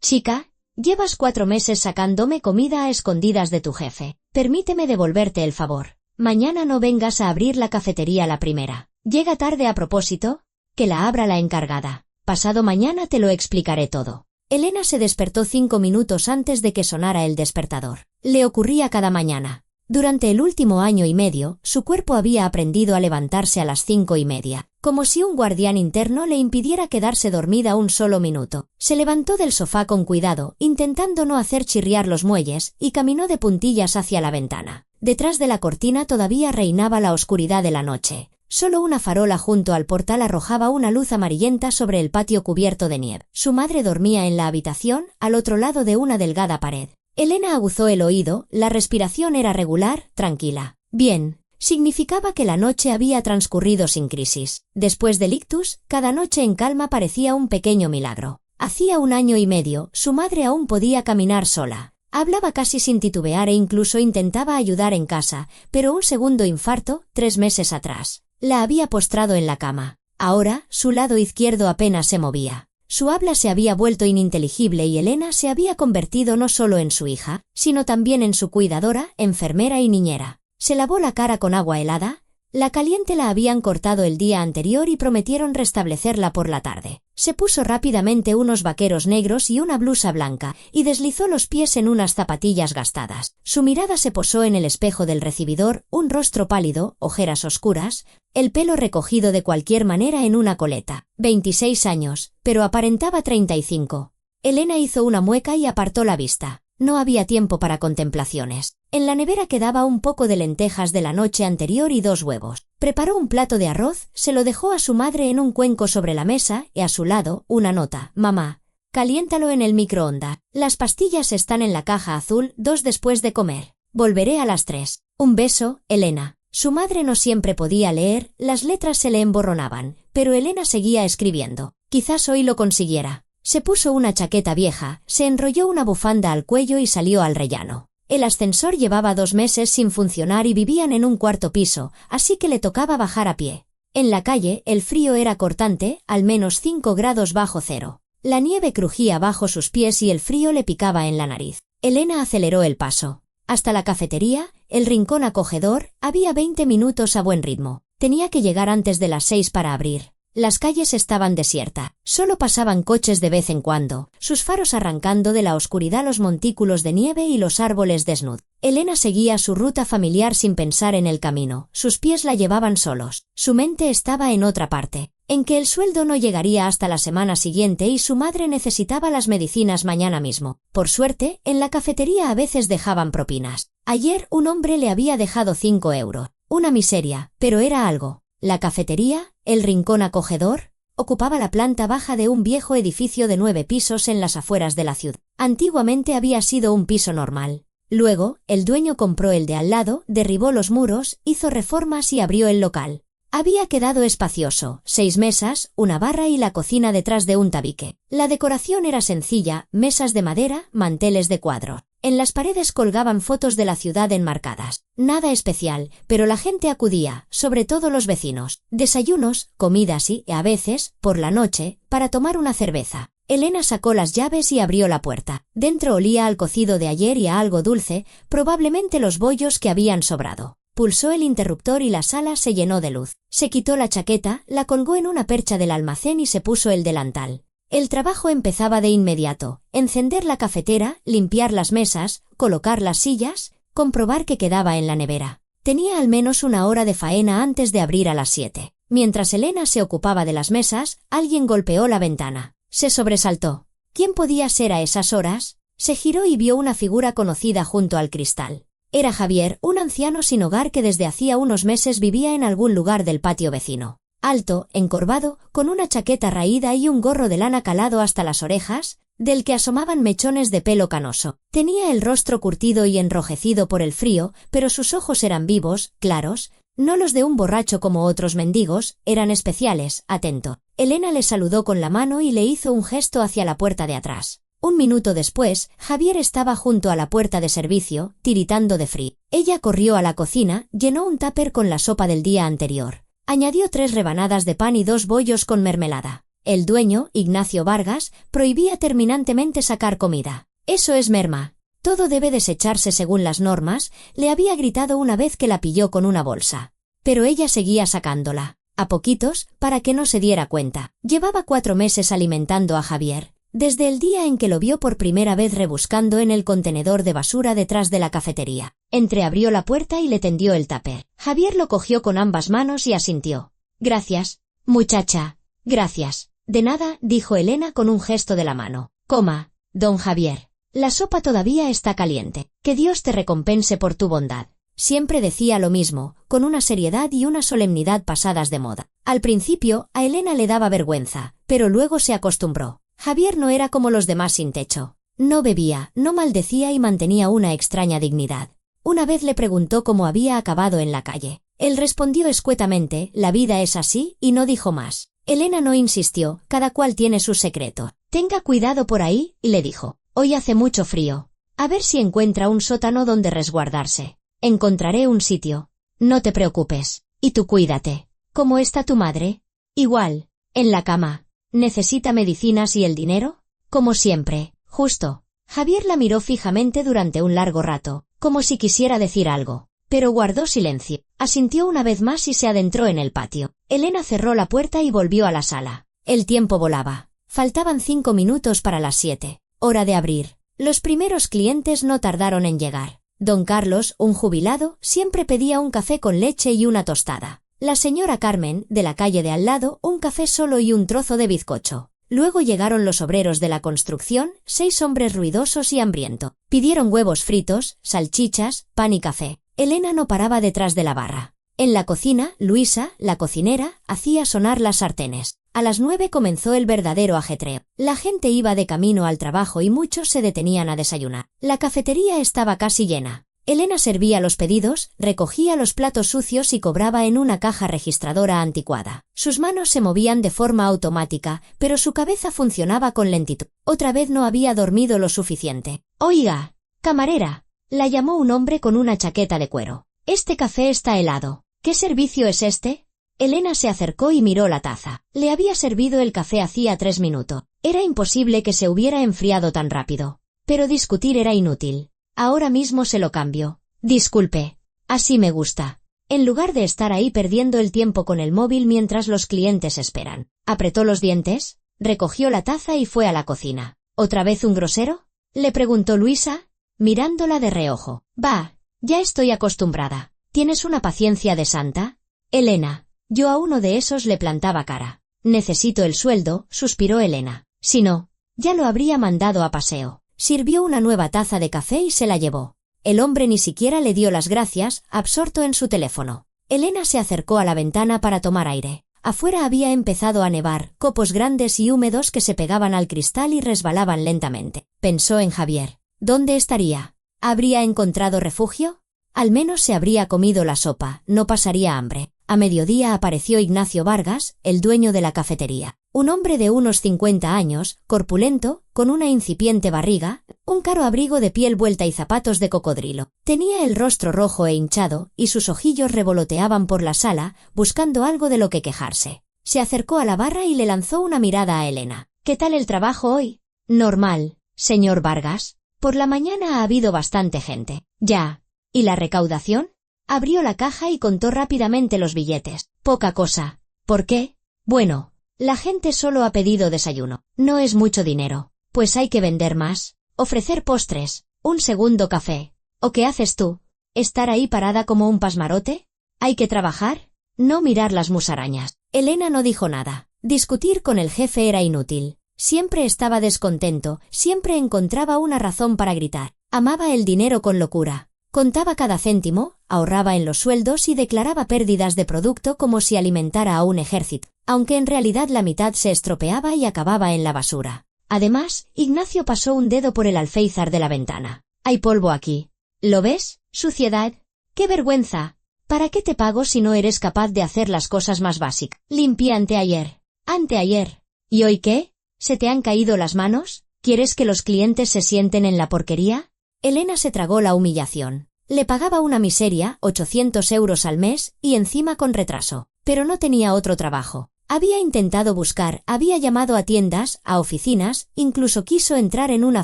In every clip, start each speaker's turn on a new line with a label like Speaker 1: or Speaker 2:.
Speaker 1: Chica, llevas 4 meses sacándome comida a escondidas de tu jefe. Permíteme devolverte el favor. Mañana no vengas a abrir la cafetería la primera. Llega tarde a propósito, que la abra la encargada. Pasado mañana te lo explicaré todo. Elena se despertó 5 minutos antes de que sonara el despertador. Le ocurría cada mañana. Durante el último año y medio, su cuerpo había aprendido a levantarse a las 5:30, como si un guardián interno le impidiera quedarse dormida un solo minuto. Se levantó del sofá con cuidado, intentando no hacer chirriar los muelles, y caminó de puntillas hacia la ventana. Detrás de la cortina todavía reinaba la oscuridad de la noche. Solo una farola junto al portal arrojaba una luz amarillenta sobre el patio cubierto de nieve. Su madre dormía en la habitación, al otro lado de una delgada pared. Elena aguzó el oído, la respiración era regular, tranquila. Bien, significaba que la noche había transcurrido sin crisis. Después del ictus, cada noche en calma parecía un pequeño milagro. Hacía 1 año y medio, su madre aún podía caminar sola. Hablaba casi sin titubear e incluso intentaba ayudar en casa, pero un segundo infarto, 3 meses atrás, la había postrado en la cama. Ahora, su lado izquierdo apenas se movía. Su habla se había vuelto ininteligible y Elena se había convertido no solo en su hija, sino también en su cuidadora, enfermera y niñera. Se lavó la cara con agua helada. La caliente la habían cortado el día anterior y prometieron restablecerla por la tarde. Se puso rápidamente unos vaqueros negros y una blusa blanca, y deslizó los pies en unas zapatillas gastadas. Su mirada se posó en el espejo del recibidor, un rostro pálido, ojeras oscuras, el pelo recogido de cualquier manera en una coleta. 26 años, pero aparentaba 35. Elena hizo una mueca y apartó la vista. No había tiempo para contemplaciones. En la nevera quedaba un poco de lentejas de la noche anterior y 2 huevos. Preparó un plato de arroz, se lo dejó a su madre en un cuenco sobre la mesa y a su lado, una nota. Mamá, caliéntalo en el microondas. Las pastillas están en la caja azul, 2 después de comer. Volveré a las 3. Un beso, Elena. Su madre no siempre podía leer, las letras se le emborronaban, pero Elena seguía escribiendo. Quizás hoy lo consiguiera. Se puso una chaqueta vieja, se enrolló una bufanda al cuello y salió al rellano. El ascensor llevaba 2 meses sin funcionar y vivían en un 4º piso, así que le tocaba bajar a pie. En la calle, el frío era cortante, al menos 5 grados bajo cero. La nieve crujía bajo sus pies y el frío le picaba en la nariz. Elena aceleró el paso. Hasta la cafetería, el rincón acogedor, había 20 minutos a buen ritmo. Tenía que llegar antes de las 6 para abrir. Las calles estaban desiertas, solo pasaban coches de vez en cuando, sus faros arrancando de la oscuridad los montículos de nieve y los árboles desnudos. Elena seguía su ruta familiar sin pensar en el camino, sus pies la llevaban solos, su mente estaba en otra parte, en que el sueldo no llegaría hasta la semana siguiente y su madre necesitaba las medicinas mañana mismo. Por suerte, en la cafetería a veces dejaban propinas. Ayer un hombre le había dejado 5 euros, una miseria, pero era algo. La cafetería, el rincón acogedor, ocupaba la planta baja de un viejo edificio de 9 pisos en las afueras de la ciudad. Antiguamente había sido un piso normal. Luego, el dueño compró el de al lado, derribó los muros, hizo reformas y abrió el local. Había quedado espacioso, 6 mesas, una barra y la cocina detrás de un tabique. La decoración era sencilla, mesas de madera, manteles de cuadro. En las paredes colgaban fotos de la ciudad enmarcadas. Nada especial, pero la gente acudía, sobre todo los vecinos. Desayunos, comidas y, a veces, por la noche, para tomar una cerveza. Elena sacó las llaves y abrió la puerta. Dentro olía al cocido de ayer y a algo dulce, probablemente los bollos que habían sobrado. Pulsó el interruptor y la sala se llenó de luz. Se quitó la chaqueta, la colgó en una percha del almacén y se puso el delantal. El trabajo empezaba de inmediato. Encender la cafetera, limpiar las mesas, colocar las sillas, comprobar que quedaba en la nevera. Tenía al menos 1 hora de faena antes de abrir a las 7. Mientras Elena se ocupaba de las mesas, alguien golpeó la ventana. Se sobresaltó. ¿Quién podía ser a esas horas? Se giró y vio una figura conocida junto al cristal. Era Javier, un anciano sin hogar que desde hacía unos meses vivía en algún lugar del patio vecino. Alto, encorvado, con una chaqueta raída y un gorro de lana calado hasta las orejas, del que asomaban mechones de pelo canoso. Tenía el rostro curtido y enrojecido por el frío, pero sus ojos eran vivos, claros, no los de un borracho como otros mendigos, eran especiales, atento. Elena le saludó con la mano y le hizo un gesto hacia la puerta de atrás. 1 minuto después, Javier estaba junto a la puerta de servicio, tiritando de frío. Ella corrió a la cocina, llenó un tupper con la sopa del día anterior. Añadió 3 rebanadas de pan y 2 bollos con mermelada. El dueño, Ignacio Vargas, prohibía terminantemente sacar comida. «Eso es merma. Todo debe desecharse según las normas», le había gritado una vez que la pilló con una bolsa. Pero ella seguía sacándola, a poquitos, para que no se diera cuenta. Llevaba 4 meses alimentando a Javier, desde el día en que lo vio por primera vez rebuscando en el contenedor de basura detrás de la cafetería. Entreabrió la puerta y le tendió el tupper. Javier lo cogió con ambas manos y asintió. «Gracias, muchacha, gracias». «De nada», dijo Elena con un gesto de la mano. «Coma, don Javier. La sopa todavía está caliente. Que Dios te recompense por tu bondad». Siempre decía lo mismo, con una seriedad y una solemnidad pasadas de moda. Al principio, a Elena le daba vergüenza, pero luego se acostumbró. Javier no era como los demás sin techo. No bebía, no maldecía y mantenía una extraña dignidad. Una vez le preguntó cómo había acabado en la calle. Él respondió escuetamente, «La vida es así», y no dijo más. Elena no insistió, cada cual tiene su secreto. «Tenga cuidado por ahí», le dijo. «Hoy hace mucho frío. A ver si encuentra un sótano donde resguardarse». «Encontraré un sitio. No te preocupes. Y tú cuídate». «¿Cómo está tu madre?» «Igual. En la cama». «¿Necesita medicinas y el dinero?» «Como siempre. Justo». Javier la miró fijamente durante un largo rato, como si quisiera decir algo, pero guardó silencio. Asintió una vez más y se adentró en el patio. Elena cerró la puerta y volvió a la sala. El tiempo volaba. Faltaban 5 minutos para las 7. Hora de abrir. Los primeros clientes no tardaron en llegar. Don Carlos, un jubilado, siempre pedía un café con leche y una tostada. La señora Carmen, de la calle de al lado, un café solo y un trozo de bizcocho. Luego llegaron los obreros de la construcción, 6 hombres ruidosos y hambrientos. Pidieron huevos fritos, salchichas, pan y café. Elena no paraba detrás de la barra. En la cocina, Luisa, la cocinera, hacía sonar las sartenes. A las 9 comenzó el verdadero ajetreo. La gente iba de camino al trabajo y muchos se detenían a desayunar. La cafetería estaba casi llena. Elena servía los pedidos, recogía los platos sucios y cobraba en una caja registradora anticuada. Sus manos se movían de forma automática, pero su cabeza funcionaba con lentitud. Otra vez no había dormido lo suficiente. «Oiga, camarera», la llamó un hombre con una chaqueta de cuero. «Este café está helado. ¿Qué servicio es este?» Elena se acercó y miró la taza. Le había servido el café hacía 3 minutos. Era imposible que se hubiera enfriado tan rápido. Pero discutir era inútil. «Ahora mismo se lo cambio». «Disculpe. Así me gusta». En lugar de estar ahí perdiendo el tiempo con el móvil mientras los clientes esperan. Apretó los dientes, recogió la taza y fue a la cocina. «¿Otra vez un grosero?», le preguntó Luisa, mirándola de reojo. «Va, ya estoy acostumbrada. ¿Tienes una paciencia de santa?» «Elena». Yo a uno de esos le plantaba cara. «Necesito el sueldo», suspiró Elena. «Si no, ya lo habría mandado a paseo». Sirvió una nueva taza de café y se la llevó. El hombre ni siquiera le dio las gracias, absorto en su teléfono. Elena se acercó a la ventana para tomar aire. Afuera había empezado a nevar, copos grandes y húmedos que se pegaban al cristal y resbalaban lentamente. Pensó en Javier. ¿Dónde estaría? ¿Habría encontrado refugio? Al menos se habría comido la sopa, no pasaría hambre. A mediodía apareció Ignacio Vargas, el dueño de la cafetería. Un hombre de unos 50 años, corpulento, con una incipiente barriga, un caro abrigo de piel vuelta y zapatos de cocodrilo. Tenía el rostro rojo e hinchado, y sus ojillos revoloteaban por la sala, buscando algo de lo que quejarse. Se acercó a la barra y le lanzó una mirada a Elena. «¿Qué tal el trabajo hoy?» «Normal, señor Vargas. Por la mañana ha habido bastante gente». «Ya. ¿Y la recaudación?» Abrió la caja y contó rápidamente los billetes. «Poca cosa». «¿Por qué?» «Bueno, la gente solo ha pedido desayuno. No es mucho dinero. Pues hay que vender más. Ofrecer postres. Un segundo café. ¿O qué haces tú? ¿Estar ahí parada como un pasmarote? ¿Hay que trabajar? No mirar las musarañas». Elena no dijo nada. Discutir con el jefe era inútil. Siempre estaba descontento, siempre encontraba una razón para gritar. Amaba el dinero con locura. Contaba cada céntimo, ahorraba en los sueldos y declaraba pérdidas de producto como si alimentara a un ejército, aunque en realidad la mitad se estropeaba y acababa en la basura. Además, Ignacio pasó un dedo por el alféizar de la ventana. «Hay polvo aquí. ¿Lo ves? Suciedad. ¡Qué vergüenza! ¿Para qué te pago si no eres capaz de hacer las cosas más básicas? Limpié anteayer. Anteayer. ¿Y hoy qué? ¿Se te han caído las manos? ¿Quieres que los clientes se sienten en la porquería?» Elena se tragó la humillación. Le pagaba una miseria, 800 euros al mes, y encima con retraso. Pero no tenía otro trabajo. Había intentado buscar, había llamado a tiendas, a oficinas, incluso quiso entrar en una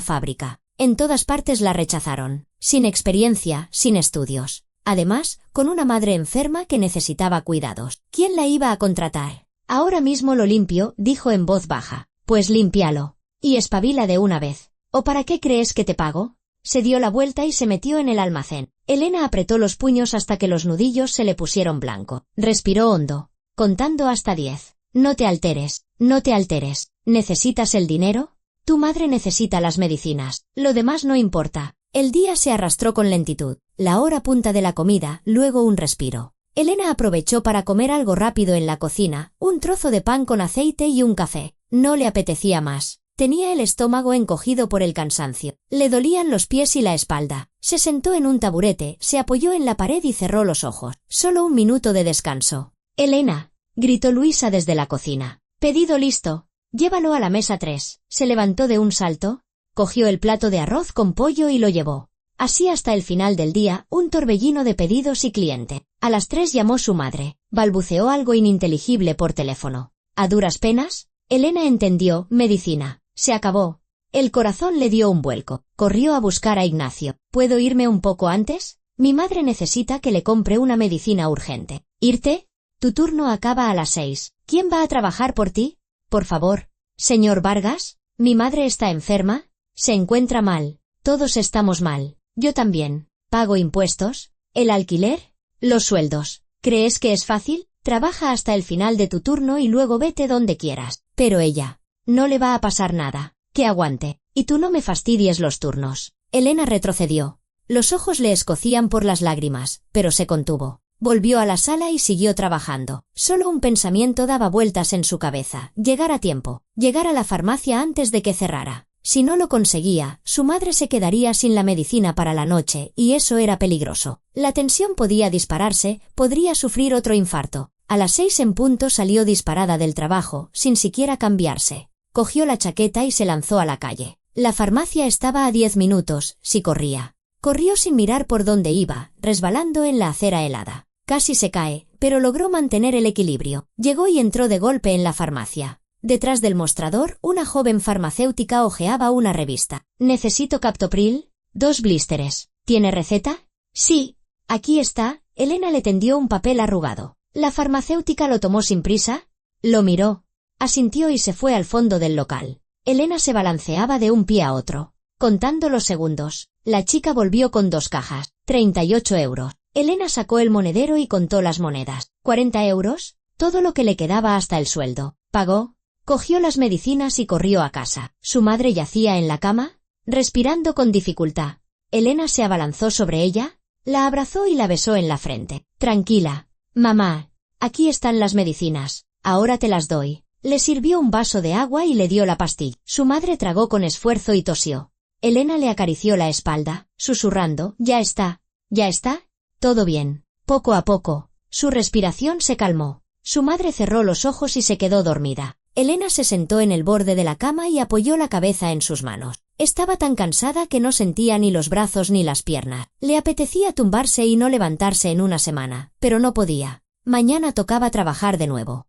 Speaker 1: fábrica. En todas partes la rechazaron. Sin experiencia, sin estudios. Además, con una madre enferma que necesitaba cuidados. ¿Quién la iba a contratar? Ahora mismo lo limpio, dijo en voz baja. Pues límpialo. Y espabila de una vez. ¿O para qué crees que te pago? Se dio la vuelta y se metió en el almacén. Elena apretó los puños hasta que los nudillos se le pusieron blanco. Respiró hondo, contando hasta 10. No te alteres, no te alteres. ¿Necesitas el dinero? Tu madre necesita las medicinas. Lo demás no importa. El día se arrastró con lentitud. La hora punta de la comida, luego un respiro. Elena aprovechó para comer algo rápido en la cocina, un trozo de pan con aceite y un café. No le apetecía más. Tenía el estómago encogido por el cansancio. Le dolían los pies y la espalda. Se sentó en un taburete, se apoyó en la pared y cerró los ojos. Solo un minuto de descanso. «Elena», gritó Luisa desde la cocina. «Pedido listo. Llévalo a la mesa 3. Se levantó de un salto, cogió el plato de arroz con pollo y lo llevó. Así hasta el final del día, un torbellino de pedidos y cliente. A las 3 llamó su madre. Balbuceó algo ininteligible por teléfono. A duras penas, Elena entendió: medicina. Se acabó. El corazón le dio un vuelco. Corrió a buscar a Ignacio. ¿Puedo irme un poco antes? Mi madre necesita que le compre una medicina urgente. ¿Irte? Tu turno acaba a las 6. ¿Quién va a trabajar por ti? Por favor. Señor Vargas, mi madre está enferma. Se encuentra mal. Todos estamos mal. Yo también. Pago impuestos, el alquiler, los sueldos. ¿Crees que es fácil? Trabaja hasta el final de tu turno y luego vete donde quieras. Pero ella. No le va a pasar nada. Que aguante. Y tú no me fastidies los turnos. Elena retrocedió. Los ojos le escocían por las lágrimas, pero se contuvo. Volvió a la sala y siguió trabajando. Solo un pensamiento daba vueltas en su cabeza: llegar a tiempo, llegar a la farmacia antes de que cerrara. Si no lo conseguía, su madre se quedaría sin la medicina para la noche, y eso era peligroso. La tensión podía dispararse, podría sufrir otro infarto. A las 6 en punto salió disparada del trabajo, sin siquiera cambiarse. Cogió la chaqueta y se lanzó a la calle. La farmacia estaba a 10 minutos, si corría. Corrió sin mirar por dónde iba, resbalando en la acera helada. Casi se cae, pero logró mantener el equilibrio. Llegó y entró de golpe en la farmacia. Detrás del mostrador, una joven farmacéutica hojeaba una revista. «Necesito captopril, 2 blísteres. ¿Tiene receta?» «Sí. Aquí está». Elena le tendió un papel arrugado. La farmacéutica lo tomó sin prisa, lo miró, asintió y se fue al fondo del local. Elena se balanceaba de un pie a otro, contando los segundos. La chica volvió con 2 cajas. 38 euros. Elena sacó el monedero y contó las monedas. 40 euros, todo lo que le quedaba hasta el sueldo. Pagó, cogió las medicinas y corrió a casa. Su madre yacía en la cama, respirando con dificultad. Elena se abalanzó sobre ella, la abrazó y la besó en la frente. «Tranquila, mamá. Aquí están las medicinas. Ahora te las doy». Le sirvió un vaso de agua y le dio la pastilla. Su madre tragó con esfuerzo y tosió. Elena le acarició la espalda, susurrando: «Ya está, todo bien». Poco a poco, su respiración se calmó. Su madre cerró los ojos y se quedó dormida. Elena se sentó en el borde de la cama y apoyó la cabeza en sus manos. Estaba tan cansada que no sentía ni los brazos ni las piernas. Le apetecía tumbarse y no levantarse en una semana, pero no podía. Mañana tocaba trabajar de nuevo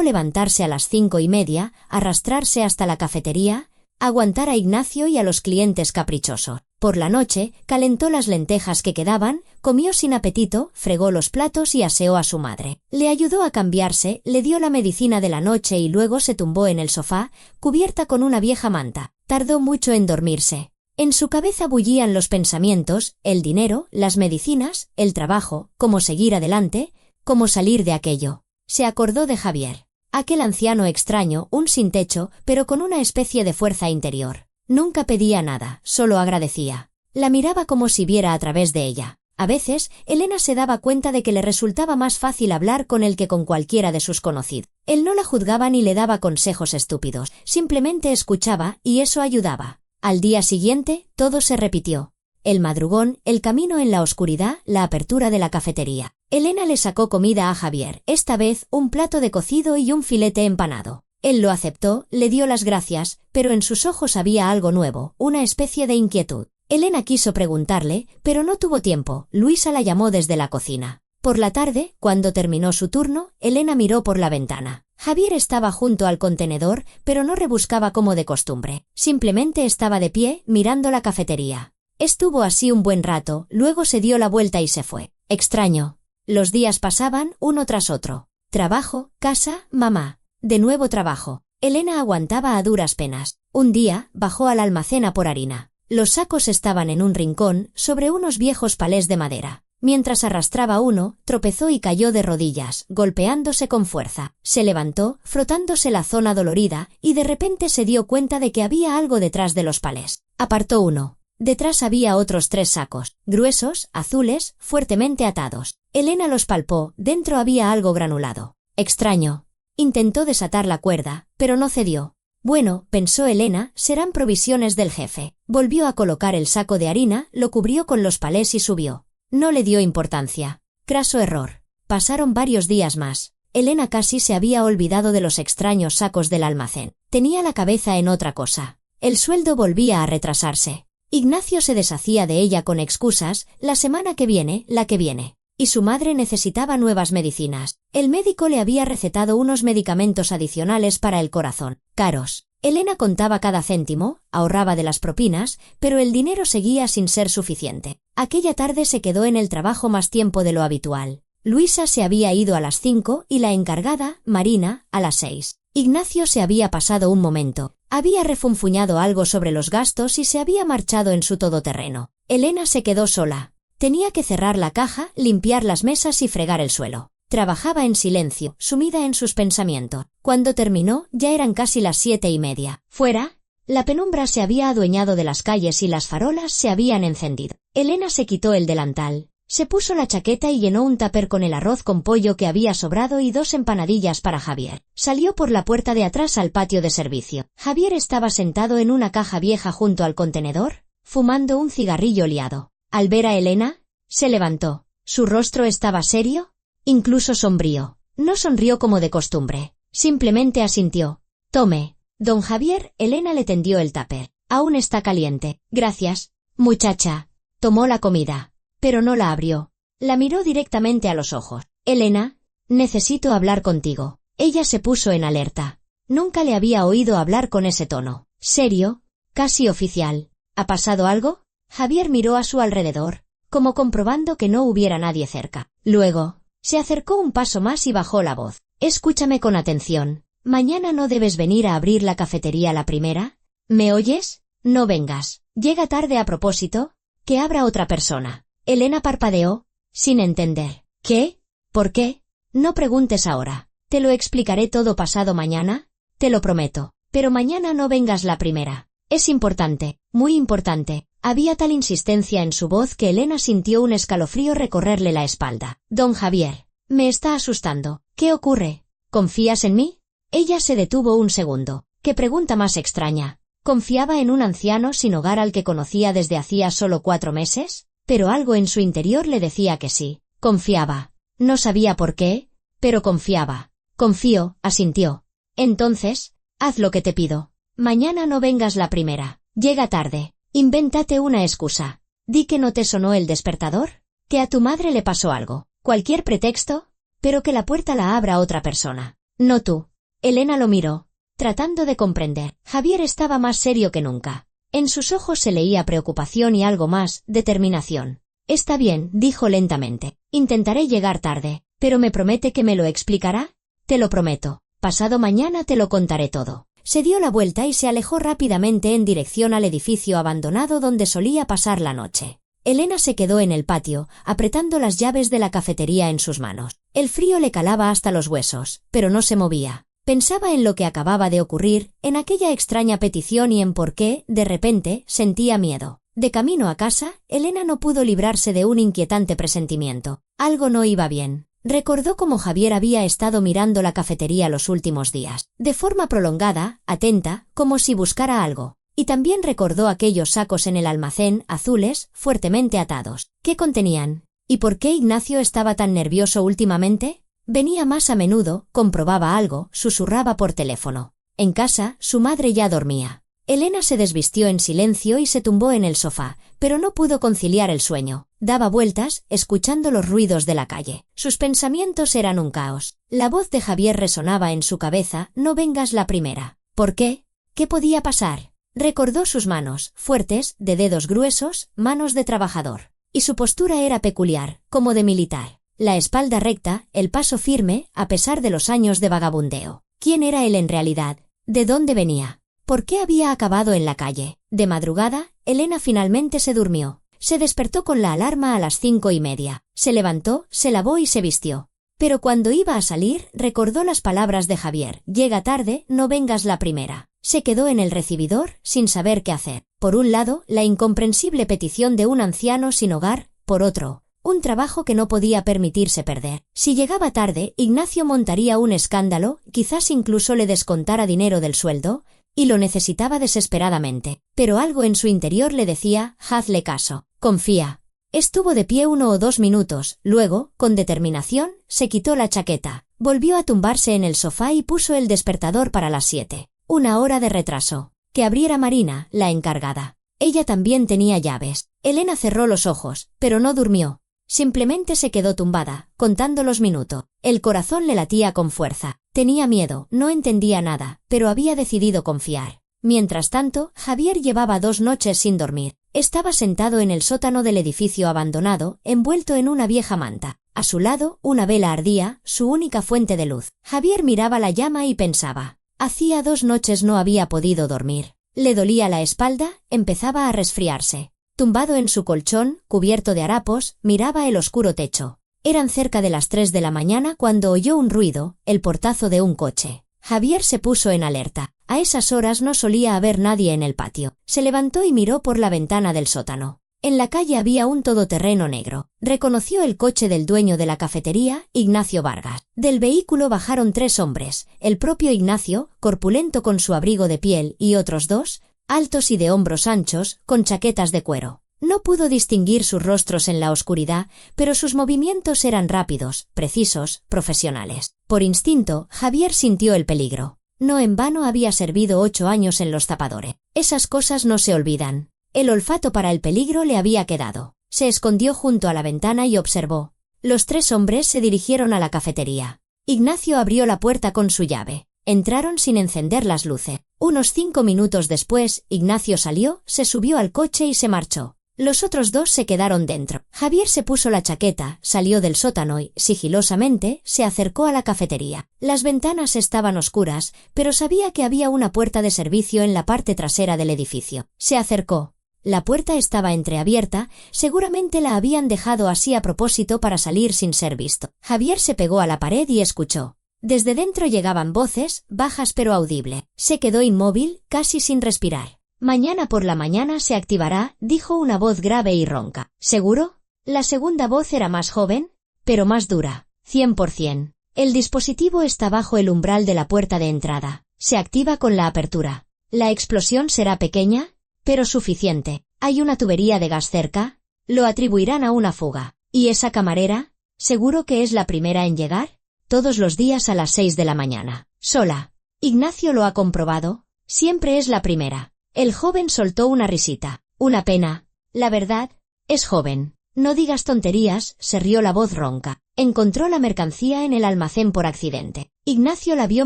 Speaker 1: levantarse a las 5:30, arrastrarse hasta la cafetería, aguantar a Ignacio y a los clientes caprichosos. Por la noche, calentó las lentejas que quedaban, comió sin apetito, fregó los platos y aseó a su madre. Le ayudó a cambiarse, le dio la medicina de la noche y luego se tumbó en el sofá, cubierta con una vieja manta. Tardó mucho en dormirse. En su cabeza bullían los pensamientos: el dinero, las medicinas, el trabajo, cómo seguir adelante, cómo salir de aquello. Se acordó de Javier. Aquel anciano extraño, un sin techo, pero con una especie de fuerza interior. Nunca pedía nada, solo agradecía. La miraba como si viera a través de ella. A veces, Elena se daba cuenta de que le resultaba más fácil hablar con él que con cualquiera de sus conocidos. Él no la juzgaba ni le daba consejos estúpidos, simplemente escuchaba, y eso ayudaba. Al día siguiente, todo se repitió. El madrugón, el camino en la oscuridad, la apertura de la cafetería. Elena le sacó comida a Javier, esta vez un plato de cocido y un filete empanado. Él lo aceptó, le dio las gracias, pero en sus ojos había algo nuevo, una especie de inquietud. Elena quiso preguntarle, pero no tuvo tiempo. Luisa la llamó desde la cocina. Por la tarde, cuando terminó su turno, Elena miró por la ventana. Javier estaba junto al contenedor, pero no rebuscaba como de costumbre. Simplemente estaba de pie, mirando la cafetería. Estuvo así un buen rato, luego se dio la vuelta y se fue. Extraño. Los días pasaban, uno tras otro. Trabajo, casa, mamá. De nuevo trabajo. Elena aguantaba a duras penas. Un día, bajó al almacén a por harina. Los sacos estaban en un rincón, sobre unos viejos palés de madera. Mientras arrastraba uno, tropezó y cayó de rodillas, golpeándose con fuerza. Se levantó, frotándose la zona dolorida, y de repente se dio cuenta de que había algo detrás de los palés. Apartó uno. Detrás había otros 3 sacos, gruesos, azules, fuertemente atados. Elena los palpó, dentro había algo granulado. Extraño. Intentó desatar la cuerda, pero no cedió. Bueno, pensó Elena, serán provisiones del jefe. Volvió a colocar el saco de harina, lo cubrió con los palés y subió. No le dio importancia. Craso error. Pasaron varios días más. Elena casi se había olvidado de los extraños sacos del almacén. Tenía la cabeza en otra cosa. El sueldo volvía a retrasarse. Ignacio se deshacía de ella con excusas, la semana que viene, la que viene. Y su madre necesitaba nuevas medicinas. El médico le había recetado unos medicamentos adicionales para el corazón, caros. Elena contaba cada céntimo, ahorraba de las propinas, pero el dinero seguía sin ser suficiente. Aquella tarde se quedó en el trabajo más tiempo de lo habitual. Luisa se había ido a las 5 y la encargada, Marina, a las 6. Ignacio se había pasado un momento. Había refunfuñado algo sobre los gastos y se había marchado en su todoterreno. Elena se quedó sola. Tenía que cerrar la caja, limpiar las mesas y fregar el suelo. Trabajaba en silencio, sumida en sus pensamientos. Cuando terminó, ya eran casi las 7:30. Fuera, la penumbra se había adueñado de las calles y las farolas se habían encendido. Elena se quitó el delantal. Se puso la chaqueta y llenó un tupper con el arroz con pollo que había sobrado y 2 empanadillas para Javier. Salió por la puerta de atrás al patio de servicio. Javier estaba sentado en una caja vieja junto al contenedor, fumando un cigarrillo liado. Al ver a Elena, se levantó. Su rostro estaba serio, incluso sombrío. No sonrió como de costumbre. Simplemente asintió. Tome. Don Javier, Elena le tendió el tupper. Aún está caliente. Gracias, muchacha. Tomó la comida. Pero no la abrió. La miró directamente a los ojos. Elena, necesito hablar contigo. Ella se puso en alerta. Nunca le había oído hablar con ese tono. Serio, casi oficial. ¿Ha pasado algo? Javier miró a su alrededor, como comprobando que no hubiera nadie cerca. Luego, se acercó un paso más y bajó la voz. Escúchame con atención. Mañana no debes venir a abrir la cafetería la primera. ¿Me oyes? No vengas. Llega tarde a propósito. Que abra otra persona. Elena parpadeó, sin entender. ¿Qué? ¿Por qué? No preguntes ahora. Te lo explicaré todo pasado mañana. Te lo prometo. Pero mañana no vengas la primera. Es importante, muy importante. Había tal insistencia en su voz que Elena sintió un escalofrío recorrerle la espalda. Don Javier, me está asustando. ¿Qué ocurre? ¿Confías en mí? Ella se detuvo un segundo. ¿Qué pregunta más extraña? ¿Confiaba en un anciano sin hogar al que conocía desde hacía solo 4 meses? Pero algo en su interior le decía que sí. Confiaba. No sabía por qué, pero confiaba. Confío, asintió. Entonces, haz lo que te pido. Mañana no vengas la primera. Llega tarde. Invéntate una excusa. Di que no te sonó el despertador, que a tu madre le pasó algo. Cualquier pretexto, pero que la puerta la abra otra persona. No tú. Elena lo miró, tratando de comprender. Javier estaba más serio que nunca. En sus ojos se leía preocupación y algo más, determinación. Está bien, dijo lentamente. Intentaré llegar tarde, pero ¿me promete que me lo explicará? Te lo prometo. Pasado mañana te lo contaré todo. Se dio la vuelta y se alejó rápidamente en dirección al edificio abandonado donde solía pasar la noche. Elena se quedó en el patio, apretando las llaves de la cafetería en sus manos. El frío le calaba hasta los huesos, pero no se movía. Pensaba en lo que acababa de ocurrir, en aquella extraña petición y en por qué, de repente, sentía miedo. De camino a casa, Elena no pudo librarse de un inquietante presentimiento. Algo no iba bien. Recordó cómo Javier había estado mirando la cafetería los últimos días, de forma prolongada, atenta, como si buscara algo. Y también recordó aquellos sacos en el almacén, azules, fuertemente atados. ¿Qué contenían? ¿Y por qué Ignacio estaba tan nervioso últimamente? Venía más a menudo, comprobaba algo, susurraba por teléfono. En casa, su madre ya dormía. Elena se desvistió en silencio y se tumbó en el sofá, pero no pudo conciliar el sueño. Daba vueltas, escuchando los ruidos de la calle. Sus pensamientos eran un caos. La voz de Javier resonaba en su cabeza: no vengas la primera. ¿Por qué? ¿Qué podía pasar? Recordó sus manos, fuertes, de dedos gruesos, manos de trabajador. Y su postura era peculiar, como de militar. La espalda recta, el paso firme, a pesar de los años de vagabundeo. ¿Quién era él en realidad? ¿De dónde venía? ¿Por qué había acabado en la calle? De madrugada, Elena finalmente se durmió. Se despertó con la alarma a las 5:30. Se levantó, se lavó y se vistió. Pero cuando iba a salir, recordó las palabras de Javier: llega tarde, no vengas la primera. Se quedó en el recibidor, sin saber qué hacer. Por un lado, la incomprensible petición de un anciano sin hogar; por otro, un trabajo que no podía permitirse perder. Si llegaba tarde, Ignacio montaría un escándalo, quizás incluso le descontara dinero del sueldo, y lo necesitaba desesperadamente. Pero algo en su interior le decía: hazle caso, confía. Estuvo de pie 1 o 2 minutos, luego, con determinación, se quitó la chaqueta, volvió a tumbarse en el sofá y puso el despertador para las 7. 1 hora de retraso. Que abriera Marina, la encargada. Ella también tenía llaves. Elena cerró los ojos, pero no durmió. Simplemente se quedó tumbada, contando los minutos. El corazón le latía con fuerza. Tenía miedo, no entendía nada, pero había decidido confiar. Mientras tanto, Javier llevaba 2 noches sin dormir. Estaba sentado en el sótano del edificio abandonado, envuelto en una vieja manta. A su lado, una vela ardía, su única fuente de luz. Javier miraba la llama y pensaba. Hacía 2 noches no había podido dormir. Le dolía la espalda, empezaba a resfriarse. Tumbado en su colchón, cubierto de harapos, miraba el oscuro techo. Eran cerca de las 3 de la mañana cuando oyó un ruido, el portazo de un coche. Javier se puso en alerta. A esas horas no solía haber nadie en el patio. Se levantó y miró por la ventana del sótano. En la calle había un todoterreno negro. Reconoció el coche del dueño de la cafetería, Ignacio Vargas. Del vehículo bajaron 3 hombres, el propio Ignacio, corpulento con su abrigo de piel, y otros 2, altos y de hombros anchos, con chaquetas de cuero. No pudo distinguir sus rostros en la oscuridad, pero sus movimientos eran rápidos, precisos, profesionales. Por instinto, Javier sintió el peligro. No en vano había servido 8 años en los tapadores. Esas cosas no se olvidan. El olfato para el peligro le había quedado. Se escondió junto a la ventana y observó. Los 3 hombres se dirigieron a la cafetería. Ignacio abrió la puerta con su llave. Entraron sin encender las luces. Unos 5 minutos después, Ignacio salió, se subió al coche y se marchó. Los otros 2 se quedaron dentro. Javier se puso la chaqueta, salió del sótano y, sigilosamente, se acercó a la cafetería. Las ventanas estaban oscuras, pero sabía que había una puerta de servicio en la parte trasera del edificio. Se acercó. La puerta estaba entreabierta, seguramente la habían dejado así a propósito para salir sin ser visto. Javier se pegó a la pared y escuchó. Desde dentro llegaban voces, bajas pero audibles. Se quedó inmóvil, casi sin respirar. Mañana por la mañana se activará, dijo una voz grave y ronca. ¿Seguro? La segunda voz era más joven, pero más dura. 100%. El dispositivo está bajo el umbral de la puerta de entrada. Se activa con la apertura. La explosión será pequeña, pero suficiente. ¿Hay una tubería de gas cerca? Lo atribuirán a una fuga. ¿Y esa camarera? ¿Seguro que es la primera en llegar? Todos los días a las 6 de la mañana. Sola. Ignacio lo ha comprobado. Siempre es la primera. El joven soltó una risita. Una pena. La verdad, es joven. No digas tonterías, se rió la voz ronca. Encontró la mercancía en el almacén por accidente. Ignacio la vio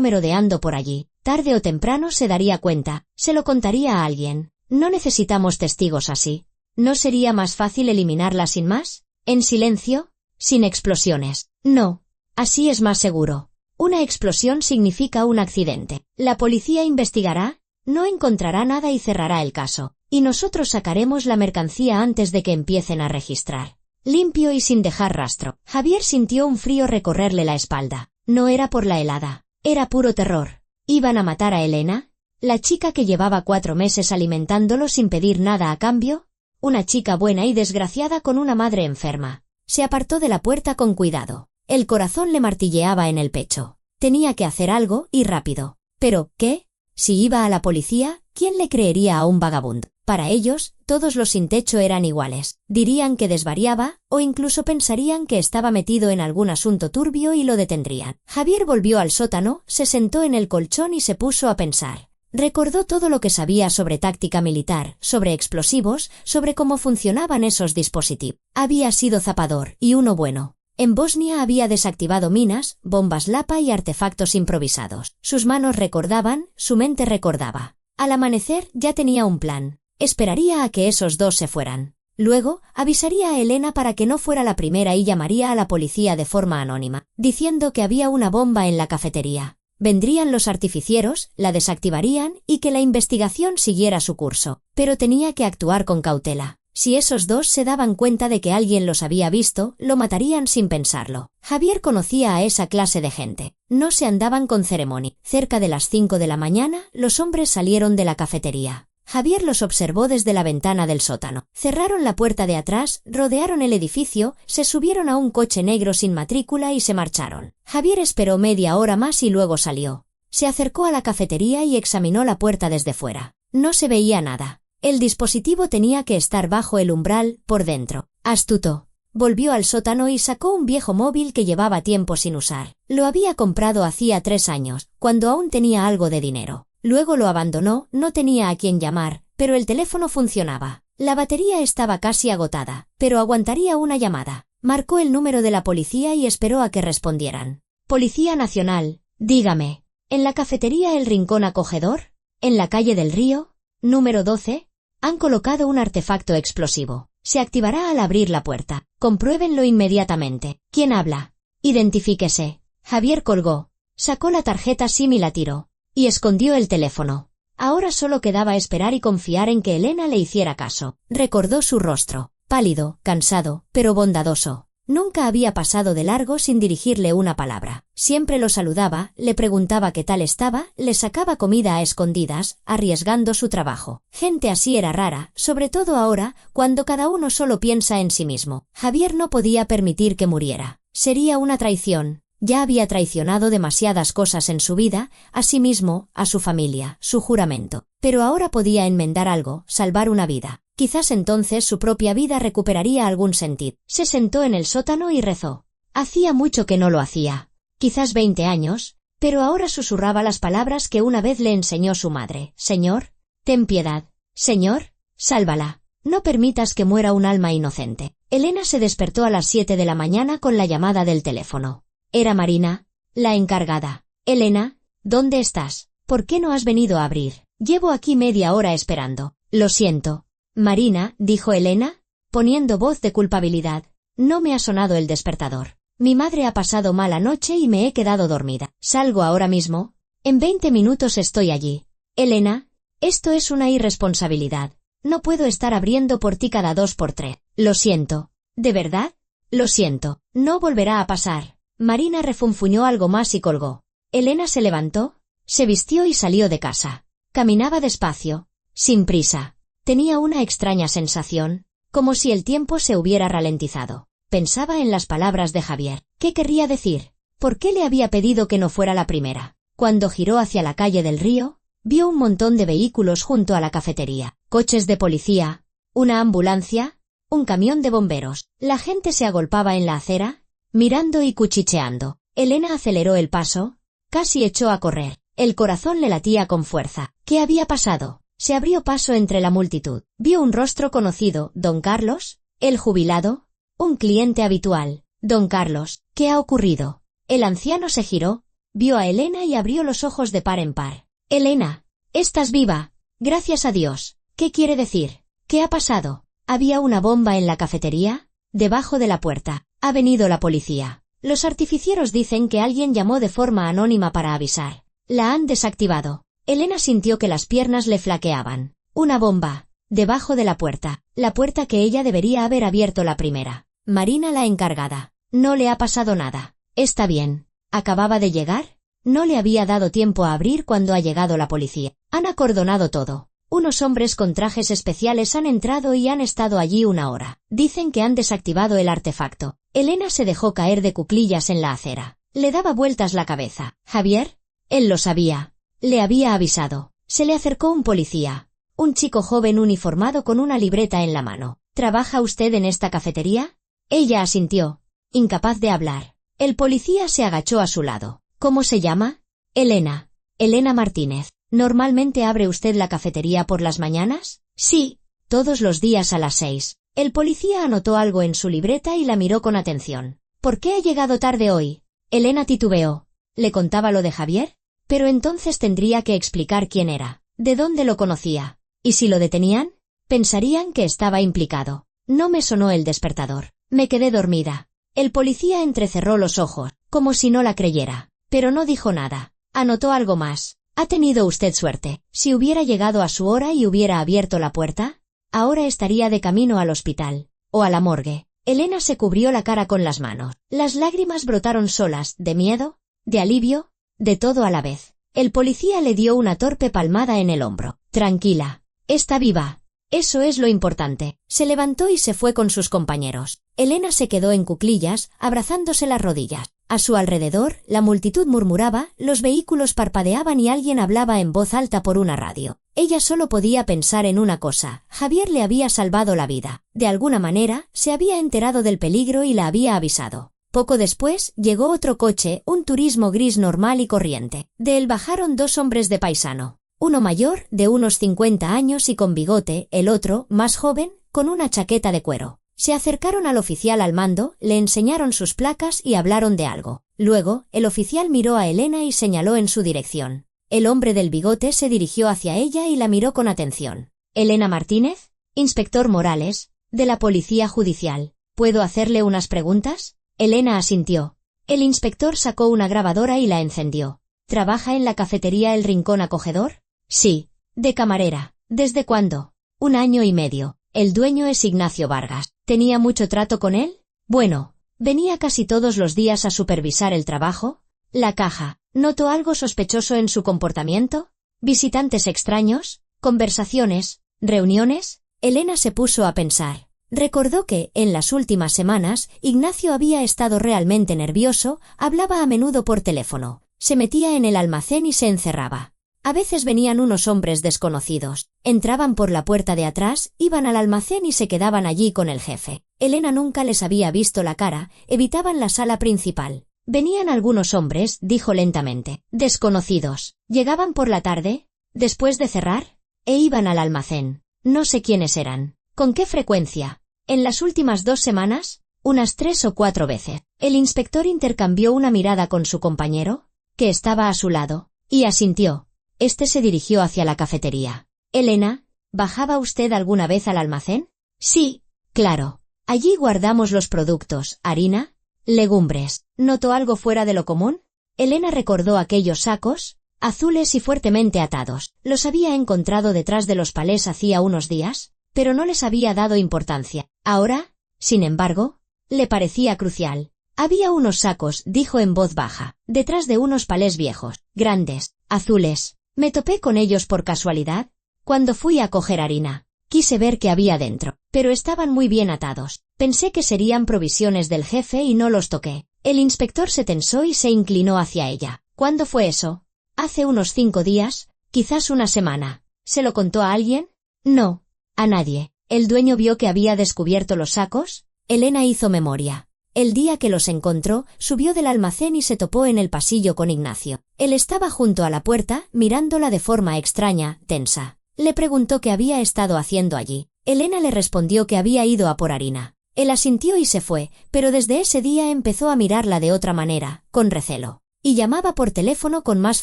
Speaker 1: merodeando por allí. Tarde o temprano se daría cuenta. Se lo contaría a alguien. No necesitamos testigos así. ¿No sería más fácil eliminarla sin más? En silencio, sin explosiones. No. Así es más seguro. Una explosión significa un accidente. La policía investigará, no encontrará nada y cerrará el caso. Y nosotros sacaremos la mercancía antes de que empiecen a registrar. Limpio y sin dejar rastro. Javier sintió un frío recorrerle la espalda. No era por la helada. Era puro terror. ¿Iban a matar a Elena? ¿La chica que llevaba 4 meses alimentándolo sin pedir nada a cambio? Una chica buena y desgraciada con una madre enferma. Se apartó de la puerta con cuidado. El corazón le martilleaba en el pecho. Tenía que hacer algo, y rápido. ¿Pero qué? Si iba a la policía, ¿quién le creería a un vagabundo? Para ellos, todos los sin techo eran iguales. Dirían que desvariaba, o incluso pensarían que estaba metido en algún asunto turbio y lo detendrían. Javier volvió al sótano, se sentó en el colchón y se puso a pensar. Recordó todo lo que sabía sobre táctica militar, sobre explosivos, sobre cómo funcionaban esos dispositivos. Había sido zapador, y uno bueno. En Bosnia había desactivado minas, bombas Lapa y artefactos improvisados. Sus manos recordaban, su mente recordaba. Al amanecer ya tenía un plan. Esperaría a que esos dos se fueran. Luego, avisaría a Elena para que no fuera la primera y llamaría a la policía de forma anónima, diciendo que había una bomba en la cafetería. Vendrían los artificieros, la desactivarían y que la investigación siguiera su curso. Pero tenía que actuar con cautela. Si esos dos se daban cuenta de que alguien los había visto, lo matarían sin pensarlo. Javier conocía a esa clase de gente. No se andaban con ceremonia. Cerca de las 5 de la mañana, los hombres salieron de la cafetería. Javier los observó desde la ventana del sótano. Cerraron la puerta de atrás, rodearon el edificio, se subieron a un coche negro sin matrícula y se marcharon. Javier esperó media hora más y luego salió. Se acercó a la cafetería y examinó la puerta desde fuera. No se veía nada. El dispositivo tenía que estar bajo el umbral, por dentro. Astuto. Volvió al sótano y sacó un viejo móvil que llevaba tiempo sin usar. Lo había comprado hacía 3 años, cuando aún tenía algo de dinero. Luego lo abandonó, no tenía a quién llamar, pero el teléfono funcionaba. La batería estaba casi agotada, pero aguantaría una llamada. Marcó el número de la policía y esperó a que respondieran. Policía Nacional, dígame. ¿En la cafetería El Rincón Acogedor? ¿En la calle del Río? Número 12. Han colocado un artefacto explosivo. Se activará al abrir la puerta. Compruébenlo inmediatamente. ¿Quién habla? Identifíquese. Javier colgó. Sacó la tarjeta SIM y la tiró. Y escondió el teléfono. Ahora solo quedaba esperar y confiar en que Elena le hiciera caso. Recordó su rostro. Pálido, cansado, pero bondadoso. Nunca había pasado de largo sin dirigirle una palabra. Siempre lo saludaba, le preguntaba qué tal estaba, le sacaba comida a escondidas, arriesgando su trabajo. Gente así era rara, sobre todo ahora, cuando cada uno solo piensa en sí mismo. Javier no podía permitir que muriera. Sería una traición. Ya había traicionado demasiadas cosas en su vida, a sí mismo, a su familia, su juramento. Pero ahora podía enmendar algo, salvar una vida. Quizás entonces su propia vida recuperaría algún sentido. Se sentó en el sótano y rezó. Hacía mucho que no lo hacía. Quizás 20 años, pero ahora susurraba las palabras que una vez le enseñó su madre. Señor, ten piedad. Señor, sálvala. No permitas que muera un alma inocente. Elena se despertó a las 7 de la mañana con la llamada del teléfono. Era Marina, la encargada. Elena, ¿dónde estás? ¿Por qué no has venido a abrir? Llevo aquí media hora esperando. Lo siento. Marina, dijo Elena, poniendo voz de culpabilidad. No me ha sonado el despertador. Mi madre ha pasado mala noche y me he quedado dormida. Salgo ahora mismo. En 20 minutos estoy allí. Elena, esto es una irresponsabilidad. No puedo estar abriendo por ti cada 2 por 3. Lo siento. ¿De verdad? Lo siento. No volverá a pasar. Marina refunfuñó algo más y colgó. Elena se levantó, se vistió y salió de casa. Caminaba despacio, sin prisa. Tenía una extraña sensación, como si el tiempo se hubiera ralentizado. Pensaba en las palabras de Javier. ¿Qué querría decir? ¿Por qué le había pedido que no fuera la primera? Cuando giró hacia la calle del Río, vio un montón de vehículos junto a la cafetería. Coches de policía, una ambulancia, un camión de bomberos. La gente se agolpaba en la acera, mirando y cuchicheando. Elena aceleró el paso, casi echó a correr. El corazón le latía con fuerza. ¿Qué había pasado? Se abrió paso entre la multitud. Vio un rostro conocido. ¿Don Carlos? ¿El jubilado? Un cliente habitual. Don Carlos, ¿qué ha ocurrido? El anciano se giró, vio a Elena y abrió los ojos de par en par. Elena, estás viva. Gracias a Dios. ¿Qué quiere decir? ¿Qué ha pasado? ¿Había una bomba en la cafetería? Debajo de la puerta. Ha venido la policía. Los artificieros dicen que alguien llamó de forma anónima para avisar. La han desactivado. Elena sintió que las piernas le flaqueaban. Una bomba. Debajo de la puerta que ella debería haber abierto la primera. Marina, la encargada. No le ha pasado nada. Está bien. ¿Acababa de llegar? No le había dado tiempo a abrir cuando ha llegado la policía. Han acordonado todo. Unos hombres con trajes especiales han entrado y han estado allí 1 hora. Dicen que han desactivado el artefacto. Elena se dejó caer de cuclillas en la acera. Le daba vueltas la cabeza. ¿Javier? Él lo sabía. Le había avisado. Se le acercó un policía. Un chico joven uniformado con una libreta en la mano. ¿Trabaja usted en esta cafetería? Ella asintió, incapaz de hablar. El policía se agachó a su lado. ¿Cómo se llama? Elena. Elena Martínez. ¿Normalmente abre usted la cafetería por las mañanas? Sí, todos los días a las 6. El policía anotó algo en su libreta y la miró con atención. ¿Por qué ha llegado tarde hoy? Elena titubeó. ¿Le contaba lo de Javier? Pero entonces tendría que explicar quién era, de dónde lo conocía. ¿Y si lo detenían? Pensarían que estaba implicado. No me sonó el despertador. Me quedé dormida. El policía entrecerró los ojos, como si no la creyera. Pero no dijo nada. Anotó algo más. Ha tenido usted suerte. Si hubiera llegado a su hora y hubiera abierto la puerta, ahora estaría de camino al hospital. O a la morgue. Elena se cubrió la cara con las manos. Las lágrimas brotaron solas, de miedo, de alivio, de todo a la vez. El policía le dio una torpe palmada en el hombro. Tranquila. Está viva. Eso es lo importante. Se levantó y se fue con sus compañeros. Elena se quedó en cuclillas, abrazándose las rodillas. A su alrededor, la multitud murmuraba, los vehículos parpadeaban y alguien hablaba en voz alta por una radio. Ella solo podía pensar en una cosa: Javier le había salvado la vida. De alguna manera, se había enterado del peligro y la había avisado. Poco después, llegó otro coche, un turismo gris normal y corriente. De él bajaron dos hombres de paisano. Uno mayor, de unos 50 años y con bigote, el otro, más joven, con una chaqueta de cuero. Se acercaron al oficial al mando, le enseñaron sus placas y hablaron de algo. Luego, el oficial miró a Elena y señaló en su dirección. El hombre del bigote se dirigió hacia ella y la miró con atención. ¿Elena Martínez? Inspector Morales, de la Policía Judicial. ¿Puedo hacerle unas preguntas? Elena asintió. El inspector sacó una grabadora y la encendió. ¿Trabaja en la cafetería El Rincón Acogedor? Sí. De camarera. ¿Desde cuándo? 1 año y medio. El dueño es Ignacio Vargas. ¿Tenía mucho trato con él? Bueno, venía casi todos los días a supervisar el trabajo. La caja. ¿Notó algo sospechoso en su comportamiento? ¿Visitantes extraños? ¿Conversaciones? ¿Reuniones? Elena se puso a pensar. Recordó que, en las últimas semanas, Ignacio había estado realmente nervioso, hablaba a menudo por teléfono, se metía en el almacén y se encerraba. A veces venían unos hombres desconocidos, entraban por la puerta de atrás, iban al almacén y se quedaban allí con el jefe. Elena nunca les había visto la cara, evitaban la sala principal. Venían algunos hombres, dijo lentamente, desconocidos. Llegaban por la tarde, después de cerrar, e iban al almacén. No sé quiénes eran. ¿Con qué frecuencia? En las últimas 2 semanas, unas 3 o 4 veces. El inspector intercambió una mirada con su compañero, que estaba a su lado, y asintió. Este se dirigió hacia la cafetería. Elena, ¿bajaba usted alguna vez al almacén? Sí, claro. Allí guardamos los productos, harina, legumbres. ¿Notó algo fuera de lo común? Elena recordó aquellos sacos, azules y fuertemente atados. Los había encontrado detrás de los palés hacía unos días, pero no les había dado importancia. Ahora, sin embargo, le parecía crucial. Había unos sacos, dijo en voz baja, detrás de unos palés viejos, grandes, azules. Me topé con ellos por casualidad, cuando fui a coger harina. Quise ver qué había dentro, pero estaban muy bien atados. Pensé que serían provisiones del jefe y no los toqué. El inspector se tensó y se inclinó hacia ella. ¿Cuándo fue eso? Hace unos 5 días, quizás una semana. ¿Se lo contó a alguien? No, a nadie. ¿El dueño vio que había descubierto los sacos? Elena hizo memoria. El día que los encontró, subió del almacén y se topó en el pasillo con Ignacio. Él estaba junto a la puerta, mirándola de forma extraña, tensa. Le preguntó qué había estado haciendo allí. Elena le respondió que había ido a por harina. Él asintió y se fue, pero desde ese día empezó a mirarla de otra manera, con recelo. Y llamaba por teléfono con más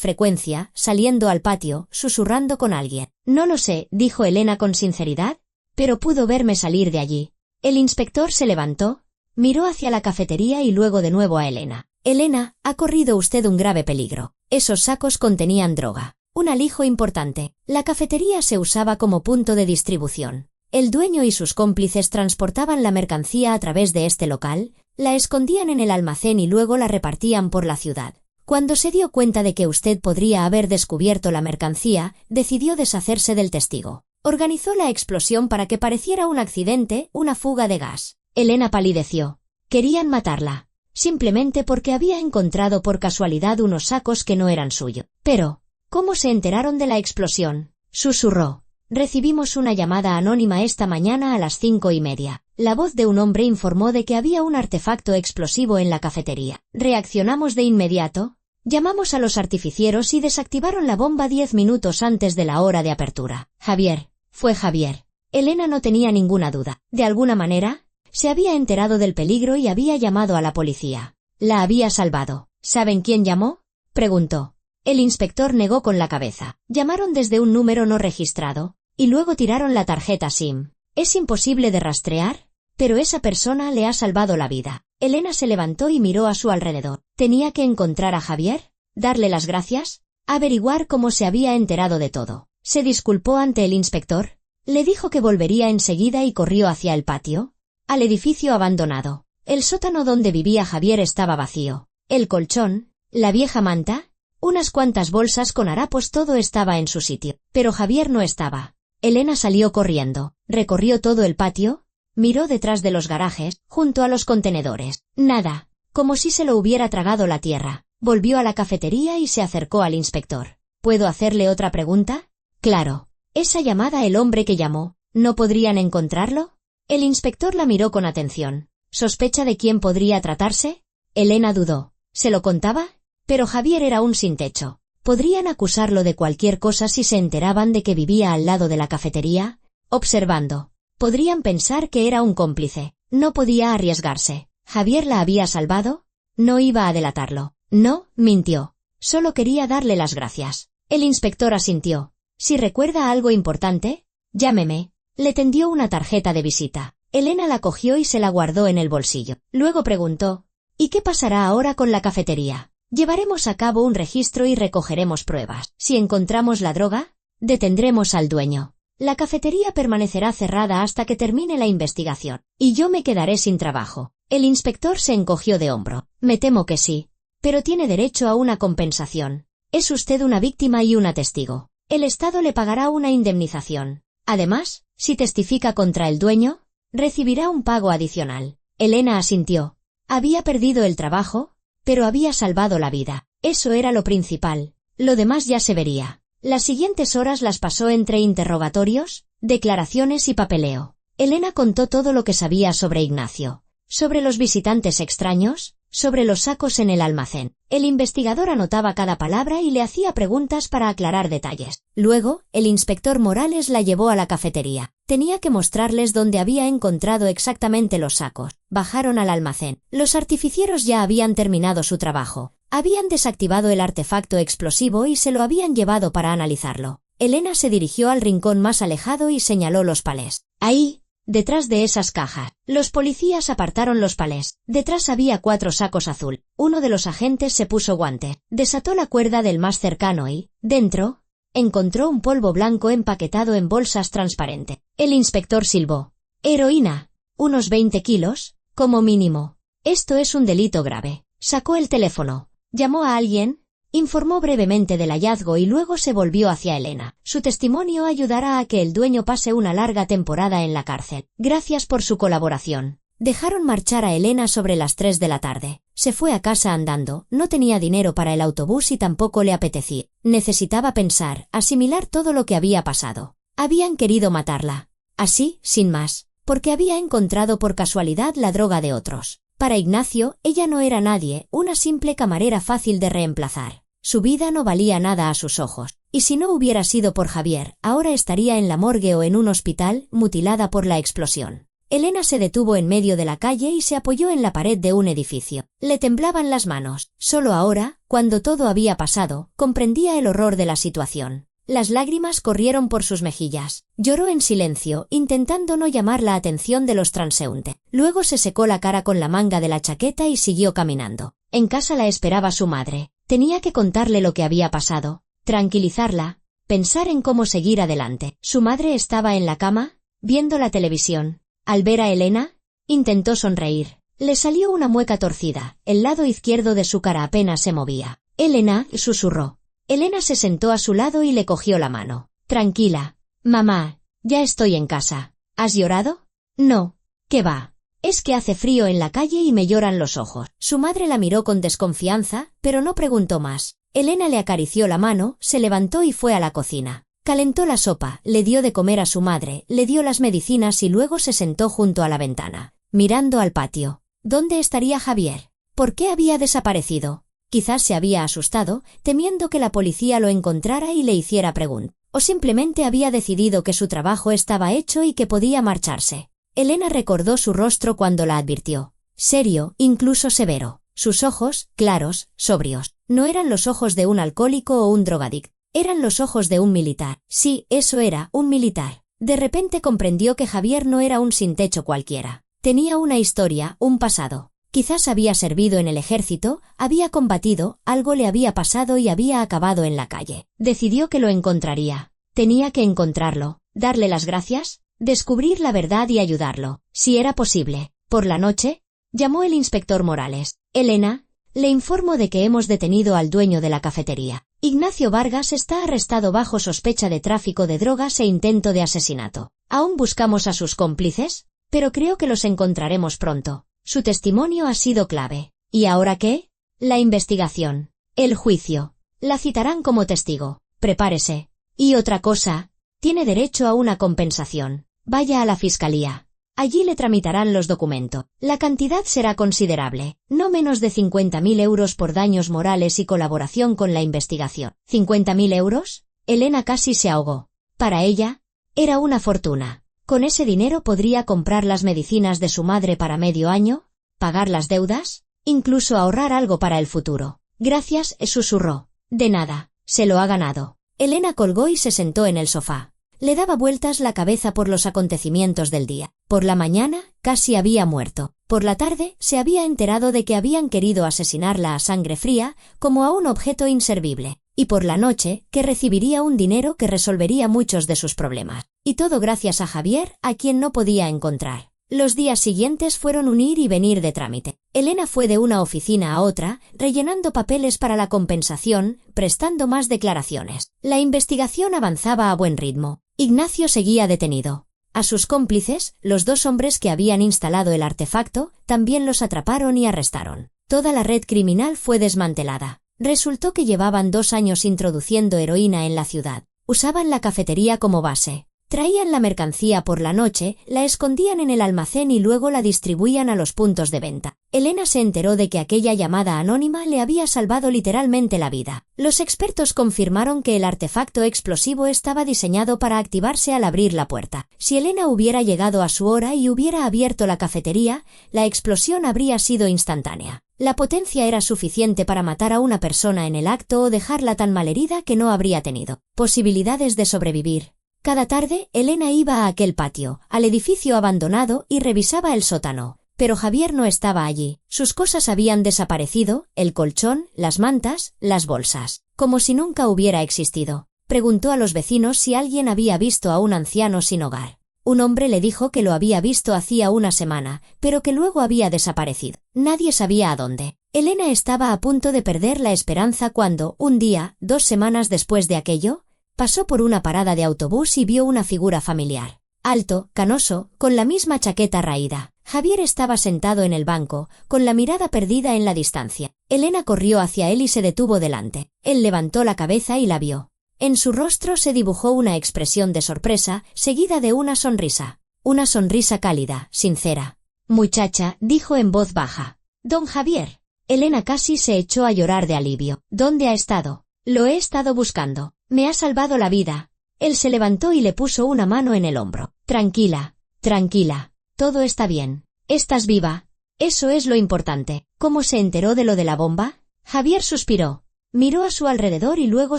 Speaker 1: frecuencia, saliendo al patio, susurrando con alguien. No lo sé, dijo Elena con sinceridad, pero pudo verme salir de allí. El inspector se levantó, miró hacia la cafetería y luego de nuevo a Elena. Elena, ha corrido usted un grave peligro. Esos sacos contenían droga. Un alijo importante. La cafetería se usaba como punto de distribución. El dueño y sus cómplices transportaban la mercancía a través de este local, la escondían en el almacén y luego la repartían por la ciudad. Cuando se dio cuenta de que usted podría haber descubierto la mercancía, decidió deshacerse del testigo. Organizó la explosión para que pareciera un accidente, una fuga de gas. Elena palideció. Querían matarla, simplemente porque había encontrado por casualidad unos sacos que no eran suyos. Pero, ¿cómo se enteraron de la explosión? Susurró. Recibimos una llamada anónima esta mañana a las 5:30. La voz de un hombre informó de que había un artefacto explosivo en la cafetería. Reaccionamos de inmediato. Llamamos a los artificieros y desactivaron la bomba 10 minutos antes de la hora de apertura. Javier. Fue Javier. Elena no tenía ninguna duda. De alguna manera, Se había enterado del peligro y había llamado a la policía. La había salvado. ¿Saben quién llamó?, preguntó. El inspector negó con la cabeza. Llamaron desde un número no registrado, y luego tiraron la tarjeta SIM. ¿Es imposible de rastrear? Pero esa persona le ha salvado la vida. Elena se levantó y miró a su alrededor. ¿Tenía que encontrar a Javier? ¿Darle las gracias? ¿Averiguar cómo se había enterado de todo? Se disculpó ante el inspector. Le dijo que volvería enseguida y corrió hacia el patio, al edificio abandonado. El sótano donde vivía Javier estaba vacío. El colchón, la vieja manta, unas cuantas bolsas con harapos, todo estaba en su sitio. Pero Javier no estaba. Elena salió corriendo, recorrió todo el patio, miró detrás de los garajes, junto a los contenedores. Nada, como si se lo hubiera tragado la tierra. Volvió a la cafetería y se acercó al inspector. ¿Puedo hacerle otra pregunta? Claro. Esa llamada, el hombre que llamó, ¿no podrían encontrarlo? El inspector la miró con atención. ¿Sospecha de quién podría tratarse? Elena dudó. ¿Se lo contaba? Pero Javier era un sin techo. ¿Podrían acusarlo de cualquier cosa si se enteraban de que vivía al lado de la cafetería? Observando. Podrían pensar que era un cómplice. No podía arriesgarse. ¿Javier la había salvado? No iba a delatarlo. No, mintió. Solo quería darle las gracias. El inspector asintió. Si recuerda algo importante, llámeme. Le tendió una tarjeta de visita. Elena la cogió y se la guardó en el bolsillo. Luego preguntó, ¿y qué pasará ahora con la cafetería? Llevaremos a cabo un registro y recogeremos pruebas. Si encontramos la droga, detendremos al dueño. La cafetería permanecerá cerrada hasta que termine la investigación. Y yo me quedaré sin trabajo. El inspector se encogió de hombro. Me temo que sí. Pero tiene derecho a una compensación. Es usted una víctima y una testigo. El Estado le pagará una indemnización. Además, si testifica contra el dueño, recibirá un pago adicional. Elena asintió. Había perdido el trabajo, pero había salvado la vida. Eso era lo principal. Lo demás ya se vería. Las siguientes horas las pasó entre interrogatorios, declaraciones y papeleo. Elena contó todo lo que sabía sobre Ignacio, sobre los visitantes extraños, sobre los sacos en el almacén. El investigador anotaba cada palabra y le hacía preguntas para aclarar detalles. Luego, el inspector Morales la llevó a la cafetería. Tenía que mostrarles dónde había encontrado exactamente los sacos. Bajaron al almacén. Los artificieros ya habían terminado su trabajo. Habían desactivado el artefacto explosivo y se lo habían llevado para analizarlo. Elena se dirigió al rincón más alejado y señaló los palés. Ahí, detrás de esas cajas. Los policías apartaron los palés. Detrás había 4 sacos azul. Uno de los agentes se puso guante. Desató la cuerda del más cercano y, dentro, encontró un polvo blanco empaquetado en bolsas transparentes. El inspector silbó. Heroína. Unos 20 kilos, como mínimo. Esto es un delito grave. Sacó el teléfono. ¿Llamó a alguien? Informó brevemente del hallazgo y luego se volvió hacia Elena. Su testimonio ayudará a que el dueño pase una larga temporada en la cárcel. Gracias por su colaboración. Dejaron marchar a Elena sobre las 3 de la tarde. Se fue a casa andando, no tenía dinero para el autobús y tampoco le apetecía. Necesitaba pensar, asimilar todo lo que había pasado. Habían querido matarla. Así, sin más, porque había encontrado por casualidad la droga de otros. Para Ignacio, ella no era nadie, una simple camarera fácil de reemplazar. Su vida no valía nada a sus ojos. Y si no hubiera sido por Javier, ahora estaría en la morgue o en un hospital, mutilada por la explosión. Elena se detuvo en medio de la calle y se apoyó en la pared de un edificio. Le temblaban las manos. Solo ahora, cuando todo había pasado, comprendía el horror de la situación. Las lágrimas corrieron por sus mejillas. Lloró en silencio, intentando no llamar la atención de los transeúntes. Luego se secó la cara con la manga de la chaqueta y siguió caminando. En casa la esperaba su madre. Tenía que contarle lo que había pasado, tranquilizarla, pensar en cómo seguir adelante. Su madre estaba en la cama, viendo la televisión. Al ver a Elena, intentó sonreír. Le salió una mueca torcida. El lado izquierdo de su cara apenas se movía. Elena, susurró. Elena se sentó a su lado y le cogió la mano. Tranquila. Mamá, ya estoy en casa. ¿Has llorado? No. ¿Qué va? Es que hace frío en la calle y me lloran los ojos. Su madre la miró con desconfianza, pero no preguntó más. Elena le acarició la mano, se levantó y fue a la cocina. Calentó la sopa, le dio de comer a su madre, le dio las medicinas y luego se sentó junto a la ventana, mirando al patio. ¿Dónde estaría Javier? ¿Por qué había desaparecido? Quizás se había asustado, temiendo que la policía lo encontrara y le hiciera preguntas. O simplemente había decidido que su trabajo estaba hecho y que podía marcharse. Elena recordó su rostro cuando la advirtió. Serio, incluso severo. Sus ojos, claros, sobrios. No eran los ojos de un alcohólico o un drogadicto. Eran los ojos de un militar. Sí, eso era, un militar. De repente comprendió que Javier no era un sin techo cualquiera. Tenía una historia, un pasado. Quizás había servido en el ejército, había combatido, algo le había pasado y había acabado en la calle. Decidió que lo encontraría. Tenía que encontrarlo, darle las gracias, descubrir la verdad y ayudarlo, si era posible. Por la noche, llamó el inspector Morales. Elena, le informo de que hemos detenido al dueño de la cafetería. Ignacio Vargas está arrestado bajo sospecha de tráfico de drogas e intento de asesinato. Aún buscamos a sus cómplices, pero creo que los encontraremos pronto. Su testimonio ha sido clave. ¿Y ahora qué? La investigación. El juicio. La citarán como testigo. Prepárese. Y otra cosa, tiene derecho a una compensación. Vaya a la fiscalía. Allí le tramitarán los documentos. La cantidad será considerable, no menos de 50.000 euros por daños morales y colaboración con la investigación. ¿50.000 euros? Elena casi se ahogó. Para ella, era una fortuna. Con ese dinero podría comprar las medicinas de su madre para medio año, pagar las deudas, incluso ahorrar algo para el futuro. Gracias, susurró. De nada, se lo ha ganado. Elena colgó y se sentó en el sofá. Le daba vueltas la cabeza por los acontecimientos del día. Por la mañana, casi había muerto. Por la tarde, se había enterado de que habían querido asesinarla a sangre fría, como a un objeto inservible. Y por la noche, que recibiría un dinero que resolvería muchos de sus problemas. Y todo gracias a Javier, a quien no podía encontrar. Los días siguientes fueron un ir y venir de trámite. Elena fue de una oficina a otra, rellenando papeles para la compensación, prestando más declaraciones. La investigación avanzaba a buen ritmo. Ignacio seguía detenido. A sus cómplices, los 2 hombres que habían instalado el artefacto, también los atraparon y arrestaron. Toda la red criminal fue desmantelada. Resultó que llevaban 2 años introduciendo heroína en la ciudad. Usaban la cafetería como base. Traían la mercancía por la noche, la escondían en el almacén y luego la distribuían a los puntos de venta. Elena se enteró de que aquella llamada anónima le había salvado literalmente la vida. Los expertos confirmaron que el artefacto explosivo estaba diseñado para activarse al abrir la puerta. Si Elena hubiera llegado a su hora y hubiera abierto la cafetería, la explosión habría sido instantánea. La potencia era suficiente para matar a una persona en el acto o dejarla tan malherida que no habría tenido posibilidades de sobrevivir. Cada tarde, Elena iba a aquel patio, al edificio abandonado y revisaba el sótano. Pero Javier no estaba allí. Sus cosas habían desaparecido, el colchón, las mantas, las bolsas. Como si nunca hubiera existido. Preguntó a los vecinos si alguien había visto a un anciano sin hogar. Un hombre le dijo que lo había visto hacía una semana, pero que luego había desaparecido. Nadie sabía a dónde. Elena estaba a punto de perder la esperanza cuando, un día, 2 semanas después de aquello, pasó por una parada de autobús y vio una figura familiar. Alto, canoso, con la misma chaqueta raída. Javier estaba sentado en el banco, con la mirada perdida en la distancia. Elena corrió hacia él y se detuvo delante. Él levantó la cabeza y la vio. En su rostro se dibujó una expresión de sorpresa, seguida de una sonrisa. Una sonrisa cálida, sincera. Muchacha, dijo en voz baja. Don Javier. Elena casi se echó a llorar de alivio. ¿Dónde ha estado? Lo he estado buscando. Me ha salvado la vida. Él se levantó y le puso una mano en el hombro. Tranquila, tranquila. Todo está bien. Estás viva. Eso es lo importante. ¿Cómo se enteró de lo de la bomba? Javier suspiró. Miró a su alrededor y luego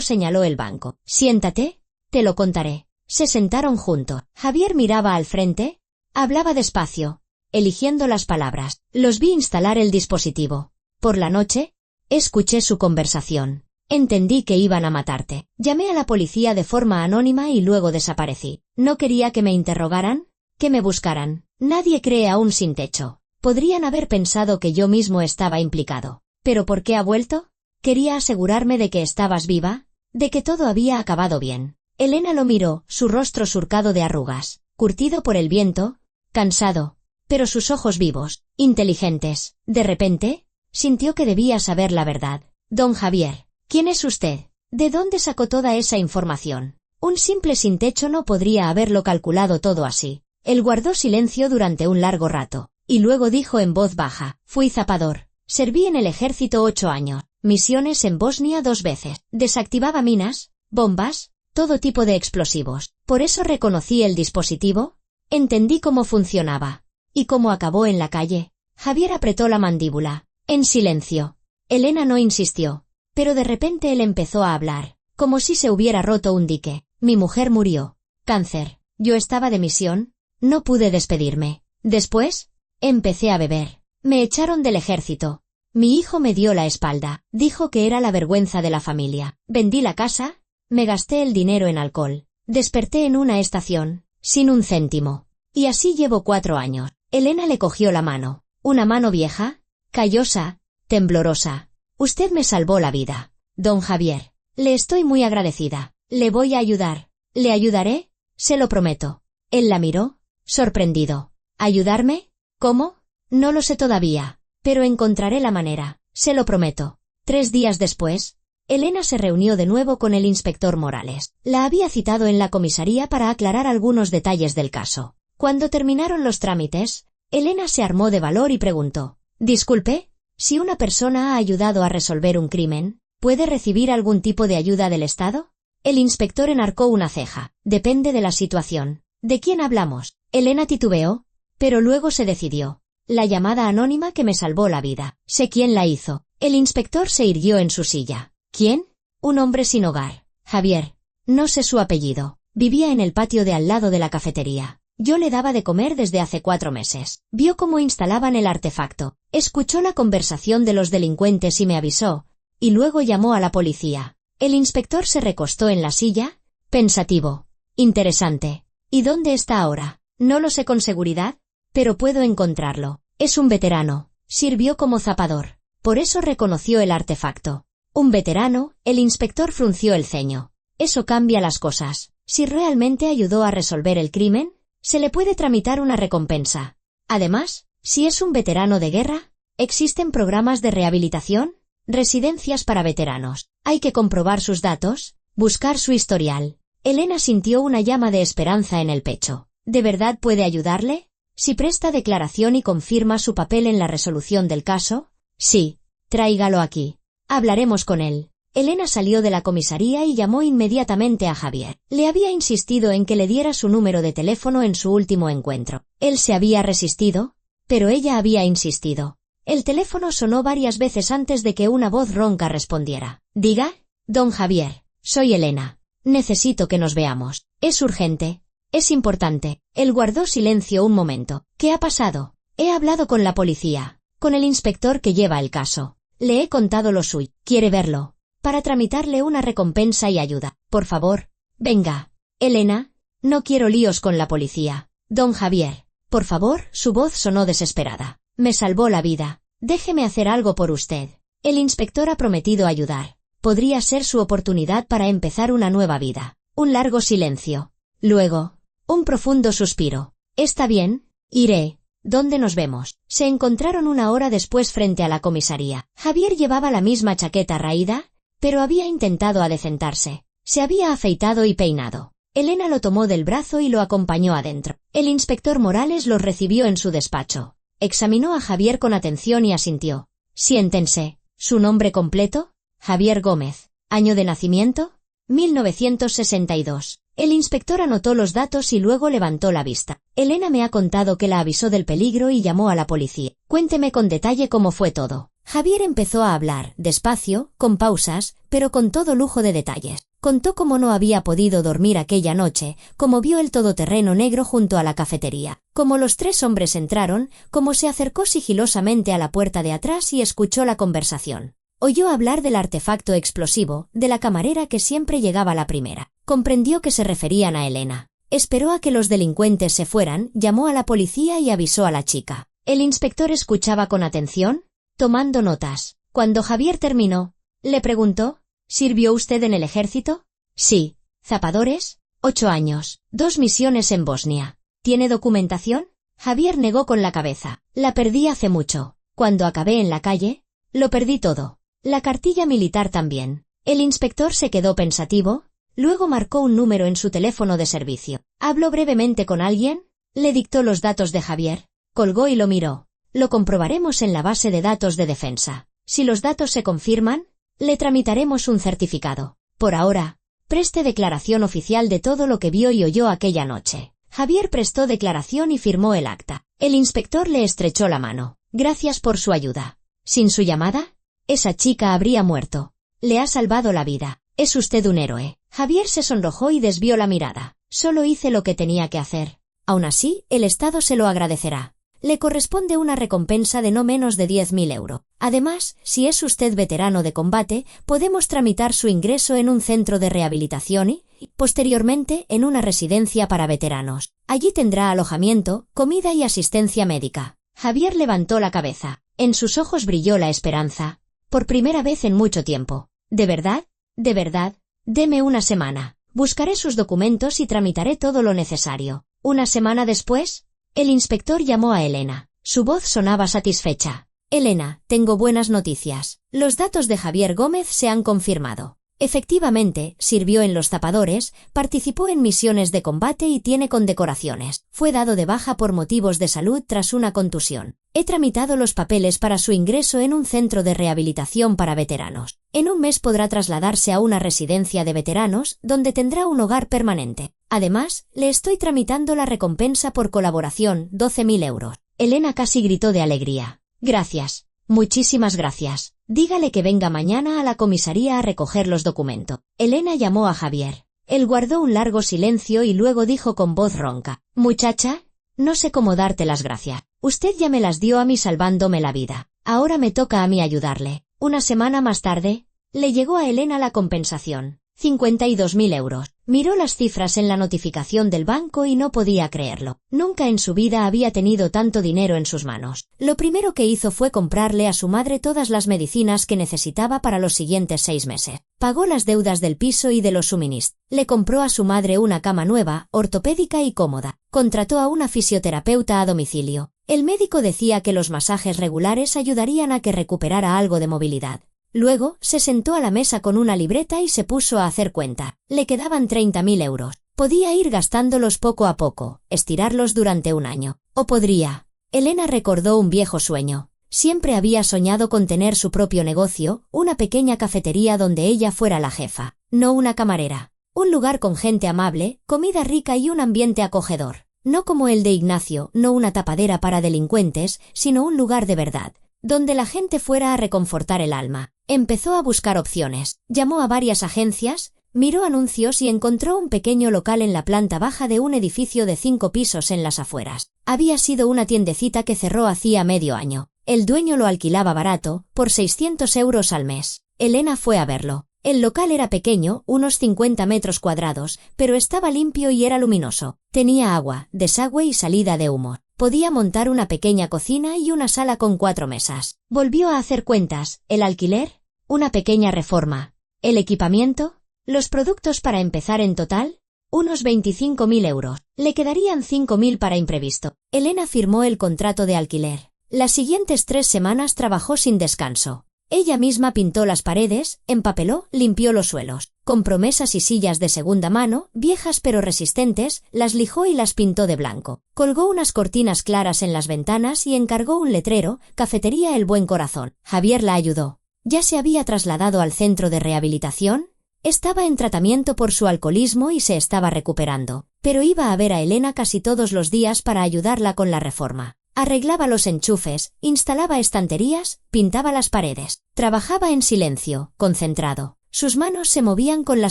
Speaker 1: señaló el banco. Siéntate. Te lo contaré. Se sentaron juntos. Javier miraba al frente. Hablaba despacio, eligiendo las palabras. Los vi instalar el dispositivo. Por la noche, escuché su conversación. Entendí que iban a matarte. Llamé a la policía de forma anónima y luego desaparecí. No quería que me interrogaran, que me buscaran. Nadie cree a un sin techo. Podrían haber pensado que yo mismo estaba implicado. ¿Pero por qué ha vuelto? Quería asegurarme de que estabas viva, de que todo había acabado bien. Elena lo miró, su rostro surcado de arrugas, curtido por el viento, cansado, pero sus ojos vivos, inteligentes. De repente, sintió que debía saber la verdad. Don Javier. ¿Quién es usted? ¿De dónde sacó toda esa información? Un simple sin techo no podría haberlo calculado todo así. Él guardó silencio durante un largo rato, y luego dijo en voz baja, fui zapador. Serví en el ejército 8 años, misiones en Bosnia 2 veces. Desactivaba minas, bombas, todo tipo de explosivos. Por eso reconocí el dispositivo. Entendí cómo funcionaba. ¿Y cómo acabó en la calle? Javier apretó la mandíbula. En silencio. Elena no insistió. Pero de repente él empezó a hablar, como si se hubiera roto un dique. Mi mujer murió. Cáncer. Yo estaba de misión. No pude despedirme. Después, empecé a beber. Me echaron del ejército. Mi hijo me dio la espalda. Dijo que era la vergüenza de la familia. Vendí la casa. Me gasté el dinero en alcohol. Desperté en una estación, sin un céntimo. Y así llevo 4 años. Elena le cogió la mano. Una mano vieja, callosa, temblorosa. Usted me salvó la vida, don Javier. Le estoy muy agradecida. Le voy a ayudar. ¿Le ayudaré? Se lo prometo. Él la miró, sorprendido. ¿Ayudarme? ¿Cómo? No lo sé todavía, pero encontraré la manera. Se lo prometo. 3 días después, Elena se reunió de nuevo con el inspector Morales. La había citado en la comisaría para aclarar algunos detalles del caso. Cuando terminaron los trámites, Elena se armó de valor y preguntó: «Disculpe, si una persona ha ayudado a resolver un crimen, ¿puede recibir algún tipo de ayuda del Estado?». El inspector enarcó una ceja. «Depende de la situación. ¿De quién hablamos?». Elena titubeó, pero luego se decidió. «La llamada anónima que me salvó la vida. Sé quién la hizo». El inspector se irguió en su silla. «¿Quién?». «Un hombre sin hogar. Javier. No sé su apellido. Vivía en el patio de al lado de la cafetería. Yo le daba de comer desde hace 4 meses. Vio cómo instalaban el artefacto. Escuchó la conversación de los delincuentes y me avisó. Y luego llamó a la policía». El inspector se recostó en la silla, pensativo. «Interesante. ¿Y dónde está ahora?». «No lo sé con seguridad, pero puedo encontrarlo. Es un veterano. Sirvió como zapador. Por eso reconoció el artefacto». «Un veterano», el inspector frunció el ceño. «Eso cambia las cosas. Si realmente ayudó a resolver el crimen, se le puede tramitar una recompensa. Además, si es un veterano de guerra, existen programas de rehabilitación, residencias para veteranos. Hay que comprobar sus datos, buscar su historial». Elena sintió una llama de esperanza en el pecho. ¿De verdad puede ayudarle? ¿Si presta declaración y confirma su papel en la resolución del caso? Sí. Tráigalo aquí. Hablaremos con él. Elena salió de la comisaría y llamó inmediatamente a Javier. Le había insistido en que le diera su número de teléfono en su último encuentro. Él se había resistido, pero ella había insistido. El teléfono sonó varias veces antes de que una voz ronca respondiera. «Diga, don Javier, soy Elena. Necesito que nos veamos. Es urgente. Es importante». Él guardó silencio un momento. «¿Qué ha pasado?». «He hablado con la policía, con el inspector que lleva el caso. Le he contado lo suyo. ¿Quiere verlo? Para tramitarle una recompensa y ayuda. Por favor, venga». «Elena, no quiero líos con la policía. Don Javier, por favor». Su voz sonó desesperada. «Me salvó la vida. Déjeme hacer algo por usted». El inspector ha prometido ayudar. Podría ser su oportunidad para empezar una nueva vida. Un largo silencio. Luego, un profundo suspiro. «Está bien, iré. ¿Dónde nos vemos?». Se encontraron 1 hora después frente a la comisaría. Javier llevaba la misma chaqueta raída, pero había intentado adecentarse. Se había afeitado y peinado. Elena lo tomó del brazo y lo acompañó adentro. El inspector Morales los recibió en su despacho. Examinó a Javier con atención y asintió. «Siéntense». «¿Su nombre completo?». «Javier Gómez». «¿Año de nacimiento?». 1962. El inspector anotó los datos y luego levantó la vista. «Elena me ha contado que la avisó del peligro y llamó a la policía. Cuénteme con detalle cómo fue todo». Javier empezó a hablar, despacio, con pausas, pero con todo lujo de detalles. Contó cómo no había podido dormir aquella noche, cómo vio el todoterreno negro junto a la cafetería, cómo los 3 hombres entraron, cómo se acercó sigilosamente a la puerta de atrás y escuchó la conversación. Oyó hablar del artefacto explosivo, de la camarera que siempre llegaba la primera. Comprendió que se referían a Elena. Esperó a que los delincuentes se fueran, llamó a la policía y avisó a la chica. El inspector escuchaba con atención, tomando notas. Cuando Javier terminó, le preguntó: «¿Sirvió usted en el ejército?». «Sí». «¿Zapadores?». 8 años. 2 misiones en Bosnia. ¿Tiene documentación?». Javier negó con la cabeza. «La perdí hace mucho. Cuando acabé en la calle, lo perdí todo. La cartilla militar también». El inspector se quedó pensativo, luego marcó un número en su teléfono de servicio. «¿Habló brevemente con alguien?». Le dictó los datos de Javier. Colgó y lo miró. «Lo comprobaremos en la base de datos de defensa. Si los datos se confirman, le tramitaremos un certificado. Por ahora, preste declaración oficial de todo lo que vio y oyó aquella noche». Javier prestó declaración y firmó el acta. El inspector le estrechó la mano. Gracias por su ayuda. Sin su llamada, esa chica habría muerto. Le ha salvado la vida. Es usted un héroe. Javier se sonrojó y desvió la mirada. Solo hice lo que tenía que hacer. Aún así, el Estado se lo agradecerá. Le corresponde una recompensa de no menos de 10.000 euros. Además, si es usted veterano de combate, podemos tramitar su ingreso en un centro de rehabilitación y, posteriormente, en una residencia para veteranos. Allí tendrá alojamiento, comida y asistencia médica. Javier levantó la cabeza. En sus ojos brilló la esperanza. Por primera vez en mucho tiempo. ¿De verdad? ¿De verdad? Deme una semana. Buscaré sus documentos y tramitaré todo lo necesario. Una semana después, el inspector llamó a Elena. Su voz sonaba satisfecha. Elena, tengo buenas noticias. Los datos de Javier Gómez se han confirmado. Efectivamente, sirvió en los Zapadores, participó en misiones de combate y tiene condecoraciones. Fue dado de baja por motivos de salud tras una contusión. He tramitado los papeles para su ingreso en un centro de rehabilitación para veteranos. En un mes podrá trasladarse a una residencia de veteranos, donde tendrá un hogar permanente. Además, le estoy tramitando la recompensa por colaboración, 12.000 euros. Elena casi gritó de alegría. Gracias. Muchísimas gracias. Dígale que venga mañana a la comisaría a recoger los documentos. Elena llamó a Javier. Él guardó un largo silencio y luego dijo con voz ronca. Muchacha, no sé cómo darte las gracias. Usted ya me las dio a mí salvándome la vida. Ahora me toca a mí ayudarle. Una semana más tarde, le llegó a Elena la compensación. 52.000 euros. Miró las cifras en la notificación del banco y no podía creerlo. Nunca en su vida había tenido tanto dinero en sus manos. Lo primero que hizo fue comprarle a su madre todas las medicinas que necesitaba para los siguientes 6 meses. Pagó las deudas del piso y de los suministros. Le compró a su madre una cama nueva, ortopédica y cómoda. Contrató a una fisioterapeuta a domicilio. El médico decía que los masajes regulares ayudarían a que recuperara algo de movilidad. Luego, se sentó a la mesa con una libreta y se puso a hacer cuenta. Le quedaban 30.000 euros. Podía ir gastándolos poco a poco, estirarlos durante un año. O podría. Elena recordó un viejo sueño. Siempre había soñado con tener su propio negocio, una pequeña cafetería donde ella fuera la jefa, no una camarera. Un lugar con gente amable, comida rica y un ambiente acogedor. No como el de Ignacio, no una tapadera para delincuentes, sino un lugar de verdad, donde la gente fuera a reconfortar el alma. Empezó a buscar opciones. Llamó a varias agencias, miró anuncios y encontró un pequeño local en la planta baja de un edificio de 5 pisos en las afueras. Había sido una tiendecita que cerró hacía medio año. El dueño lo alquilaba barato, por 600 euros al mes. Elena fue a verlo. El local era pequeño, unos 50 metros cuadrados, pero estaba limpio y era luminoso. Tenía agua, desagüe y salida de humo. Podía montar una pequeña cocina y una sala con 4 mesas. Volvió a hacer cuentas. El alquiler, una pequeña reforma, el equipamiento, los productos para empezar en total, unos 25.000 euros. Le quedarían 5.000 para imprevisto. Elena firmó el contrato de alquiler. Las siguientes 3 semanas trabajó sin descanso. Ella misma pintó las paredes, empapeló, limpió los suelos. Compró mesas y sillas de segunda mano, viejas pero resistentes, las lijó y las pintó de blanco. Colgó unas cortinas claras en las ventanas y encargó un letrero, Cafetería El Buen Corazón. Javier la ayudó. Ya se había trasladado al centro de rehabilitación. Estaba en tratamiento por su alcoholismo y se estaba recuperando. Pero iba a ver a Elena casi todos los días para ayudarla con la reforma. Arreglaba los enchufes, instalaba estanterías, pintaba las paredes. Trabajaba en silencio, concentrado. Sus manos se movían con la